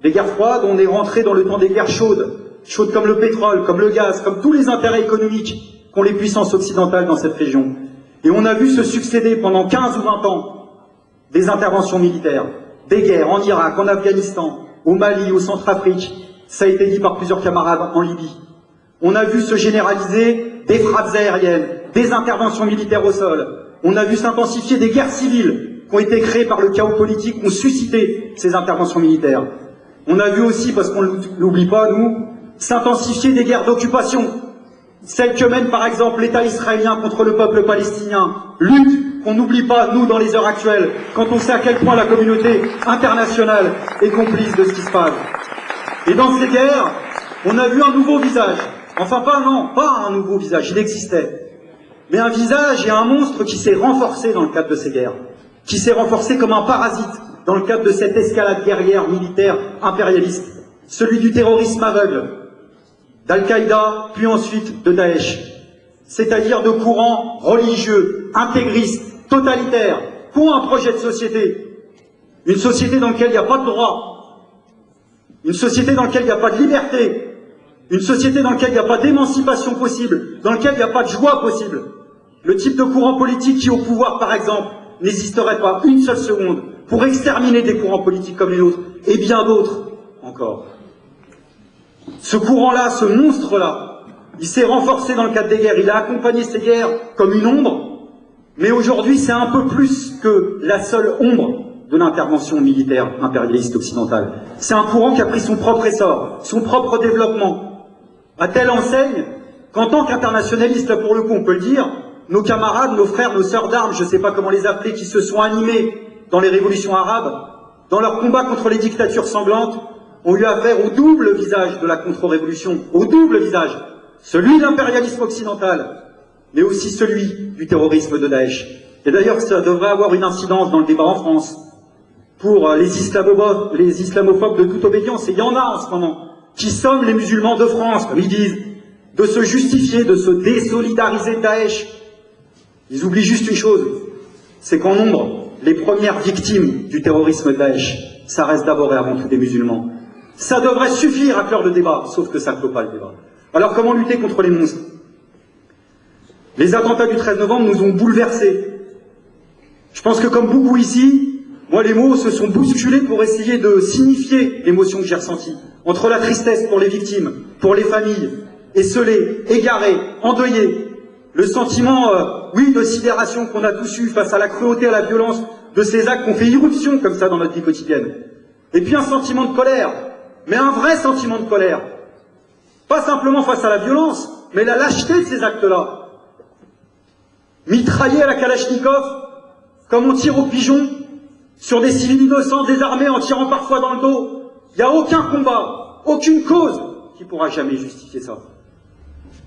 des guerres froides, on est rentré dans le temps des guerres chaudes, chaudes comme le pétrole, comme le gaz, comme tous les intérêts économiques qu'ont les puissances occidentales dans cette région. Et on a vu se succéder pendant 15 ou 20 ans des interventions militaires, des guerres en Irak, en Afghanistan, au Mali, au Centrafrique, ça a été dit par plusieurs camarades, en Libye. On a vu se généraliser des frappes aériennes, des interventions militaires au sol. On a vu s'intensifier des guerres civiles qui ont été créées par le chaos politique, qui ont suscité ces interventions militaires. On a vu aussi, parce qu'on ne l'oublie pas, nous, s'intensifier des guerres d'occupation, celles que mène par exemple l'État israélien contre le peuple palestinien, lutte qu'on n'oublie pas, nous, dans les heures actuelles, quand on sait à quel point la communauté internationale est complice de ce qui se passe. Et dans ces guerres, on a vu un nouveau visage. Enfin, pas un nouveau visage, il existait. Mais un visage et un monstre qui s'est renforcé dans le cadre de ces guerres, qui s'est renforcé comme un parasite dans le cadre de cette escalade guerrière, militaire, impérialiste, celui du terrorisme aveugle, d'Al-Qaïda, puis ensuite de Daesh, c'est-à-dire de courants religieux, intégristes, totalitaires, qui ont un projet de société, une société dans laquelle il n'y a pas de droit, une société dans laquelle il n'y a pas de liberté, une société dans laquelle il n'y a pas d'émancipation possible, dans laquelle il n'y a pas de joie possible. Le type de courant politique qui, au pouvoir, par exemple, n'existerait pas une seule seconde pour exterminer des courants politiques comme les nôtres, et bien d'autres encore. Ce courant-là, ce monstre-là, il s'est renforcé dans le cadre des guerres, il a accompagné ces guerres comme une ombre, mais aujourd'hui c'est un peu plus que la seule ombre de l'intervention militaire impérialiste occidentale. C'est un courant qui a pris son propre essor, son propre développement, à telle enseigne qu'en tant qu'internationaliste, là pour le coup on peut le dire, nos camarades, nos frères, nos sœurs d'armes, je ne sais pas comment les appeler, qui se sont animés dans les révolutions arabes, dans leur combat contre les dictatures sanglantes, ont eu affaire au double visage de la contre-révolution, au double visage, celui de l'impérialisme occidental, mais aussi celui du terrorisme de Daesh. Et d'ailleurs, ça devrait avoir une incidence dans le débat en France pour les islamophobes de toute obédience, et il y en a en ce moment, qui somment les musulmans de France, comme ils disent, de se justifier, de se désolidariser de Daesh. Ils oublient juste une chose, c'est qu'en nombre, les premières victimes du terrorisme de Daesh, ça reste d'abord et avant tout des musulmans. Ça devrait suffire à clore le débat, sauf que ça ne clôt pas le débat. Alors comment lutter contre les monstres? Les attentats du 13 novembre nous ont bouleversés. Je pense que comme beaucoup ici, moi les mots se sont bousculés pour essayer de signifier l'émotion que j'ai ressentie. Entre la tristesse pour les victimes, pour les familles, esselées, égarées, endeuillées, le sentiment, oui, de sidération qu'on a tous eu face à la cruauté, à la violence de ces actes qu'on fait irruption comme ça dans notre vie quotidienne. Et puis un sentiment de colère, mais un vrai sentiment de colère. Pas simplement face à la violence, mais la lâcheté de ces actes-là. Mitrailler à la Kalachnikov, comme on tire au pigeon, sur des civils innocents désarmés en tirant parfois dans le dos. Il n'y a aucun combat, aucune cause qui pourra jamais justifier ça.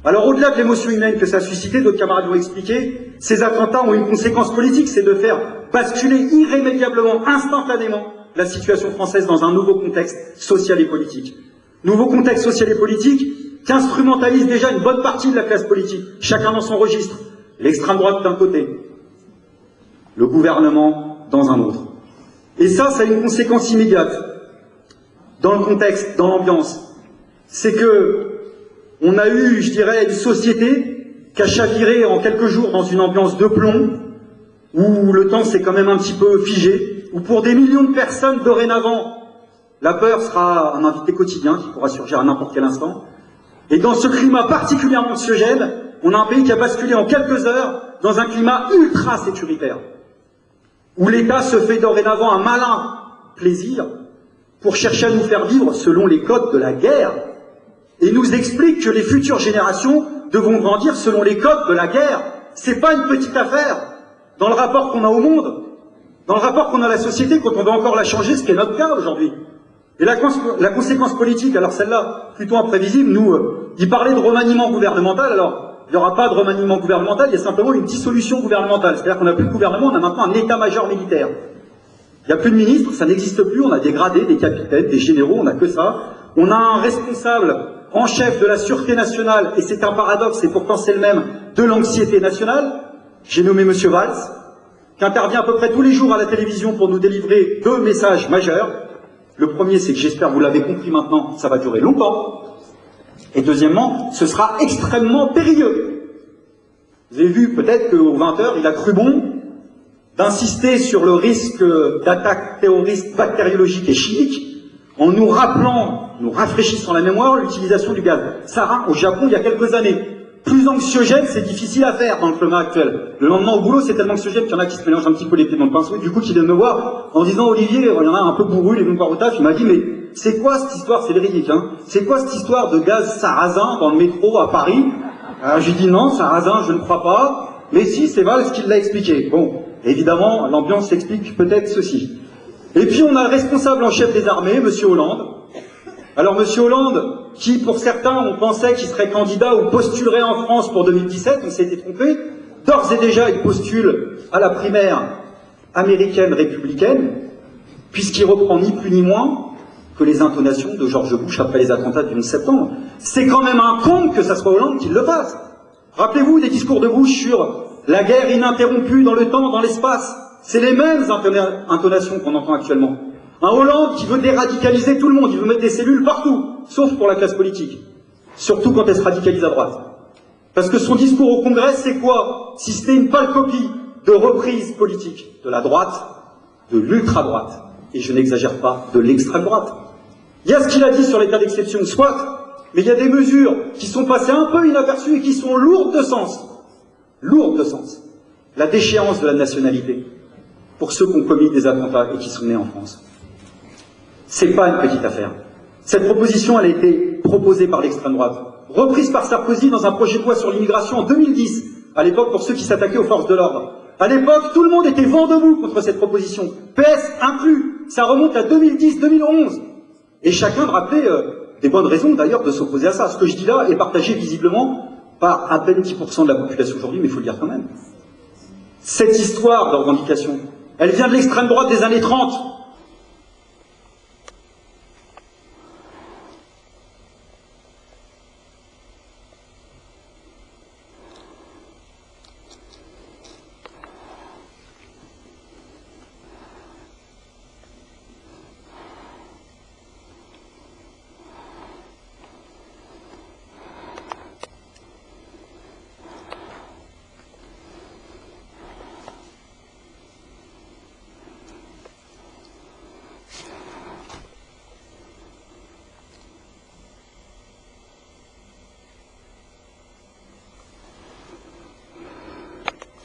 Alors au-delà de l'émotion humaine que ça a suscité, d'autres camarades l'ont expliqué, ces attentats ont une conséquence politique, c'est de faire basculer irrémédiablement, instantanément, la situation française dans un nouveau contexte social et politique. Nouveau contexte social et politique qui instrumentalise déjà une bonne partie de la classe politique, chacun dans son registre. L'extrême droite d'un côté, le gouvernement dans un autre. Et ça a une conséquence immédiate dans le contexte, dans l'ambiance. C'est que on a eu, je dirais, une société qui a chaviré en quelques jours dans une ambiance de plomb, où le temps s'est quand même un petit peu figé, où pour des millions de personnes dorénavant, la peur sera un invité quotidien qui pourra surgir à n'importe quel instant. Et dans ce climat particulièrement anxiogène, on a un pays qui a basculé en quelques heures dans un climat ultra sécuritaire, où l'État se fait dorénavant un malin plaisir pour chercher à nous faire vivre selon les codes de la guerre, et nous explique que les futures générations devront grandir selon les codes de la guerre. C'est pas une petite affaire. dans le rapport qu'on a au monde, dans le rapport qu'on a à la société quand on doit encore la changer, ce qui est notre cas aujourd'hui. Et la conséquence politique, alors celle-là, plutôt imprévisible, il parlait de remaniement gouvernemental, alors il n'y aura pas de remaniement gouvernemental, il y a simplement une dissolution gouvernementale. C'est-à-dire qu'on n'a plus de gouvernement, on a maintenant un état-major militaire. Il n'y a plus de ministres, ça n'existe plus, on a des gradés, des capitaines, des généraux, on n'a que ça. On a un responsable en chef de la sûreté nationale, et c'est un paradoxe, et pourtant c'est le même, de l'anxiété nationale. J'ai nommé M. Valls, qui intervient à peu près tous les jours à la télévision pour nous délivrer 2 messages majeurs. Le premier, c'est que j'espère que vous l'avez compris maintenant, ça va durer longtemps. Et deuxièmement, ce sera extrêmement périlleux. Vous avez vu peut-être qu'aux 20h, il a cru bon d'insister sur le risque d'attaque terroriste bactériologique et chimique en nous rappelant, nous rafraîchissant la mémoire, l'utilisation du gaz sarin au Japon il y a quelques années. Plus anxiogène, c'est difficile à faire dans le climat actuel. Le lendemain au boulot, c'est tellement anxiogène qu'il y en a qui se mélangent un petit peu les pieds dans le pinceau, et du coup qui viennent me voir en disant « Olivier, il y en a un peu bourru, il est venu me voir au taf », il m'a dit « Mais c'est quoi cette histoire ?» C'est véridique, hein. C'est quoi cette histoire de gaz sarrasin dans le métro à Paris? J'ai dit « Non, sarrasin, je ne crois pas. » Mais si, c'est Valls qui l'a expliqué. Bon, évidemment, l'ambiance s'explique peut-être ceci. Et puis on a le responsable en chef des armées, M. Hollande. Alors M. Hollande, qui pour certains on pensait qu'il serait candidat ou postulerait en France pour 2017, on s'était trompé, d'ores et déjà il postule à la primaire américaine républicaine, puisqu'il reprend ni plus ni moins que les intonations de George Bush après les attentats du 11 septembre. C'est quand même un con que ça soit Hollande qui le fasse. Rappelez-vous des discours de Bush sur la guerre ininterrompue dans le temps, dans l'espace. C'est les mêmes intonations qu'on entend actuellement. Un Hollande qui veut déradicaliser tout le monde, il veut mettre des cellules partout, sauf pour la classe politique. Surtout quand elle se radicalise à droite. Parce que son discours au Congrès, c'est quoi? Si c'était une pâle copie de reprise politique de la droite, de l'ultra-droite, et je n'exagère pas, de l'extrême-droite. Il y a ce qu'il a dit sur l'état d'exception, soit, mais il y a des mesures qui sont passées un peu inaperçues et qui sont lourdes de sens. Lourdes de sens. La déchéance de la nationalité pour ceux qui ont commis des attentats et qui sont nés en France. C'est pas une petite affaire. Cette proposition, elle a été proposée par l'extrême droite, reprise par Sarkozy dans un projet de loi sur l'immigration en 2010, à l'époque pour ceux qui s'attaquaient aux forces de l'ordre. À l'époque, tout le monde était vent debout contre cette proposition, PS inclus. Ça remonte à 2010-2011. Et chacun me rappelait des bonnes raisons d'ailleurs de s'opposer à ça. Ce que je dis là est partagé visiblement par à peine 10% de la population aujourd'hui, mais il faut le dire quand même. Cette histoire de revendication, elle vient de l'extrême droite des années 30.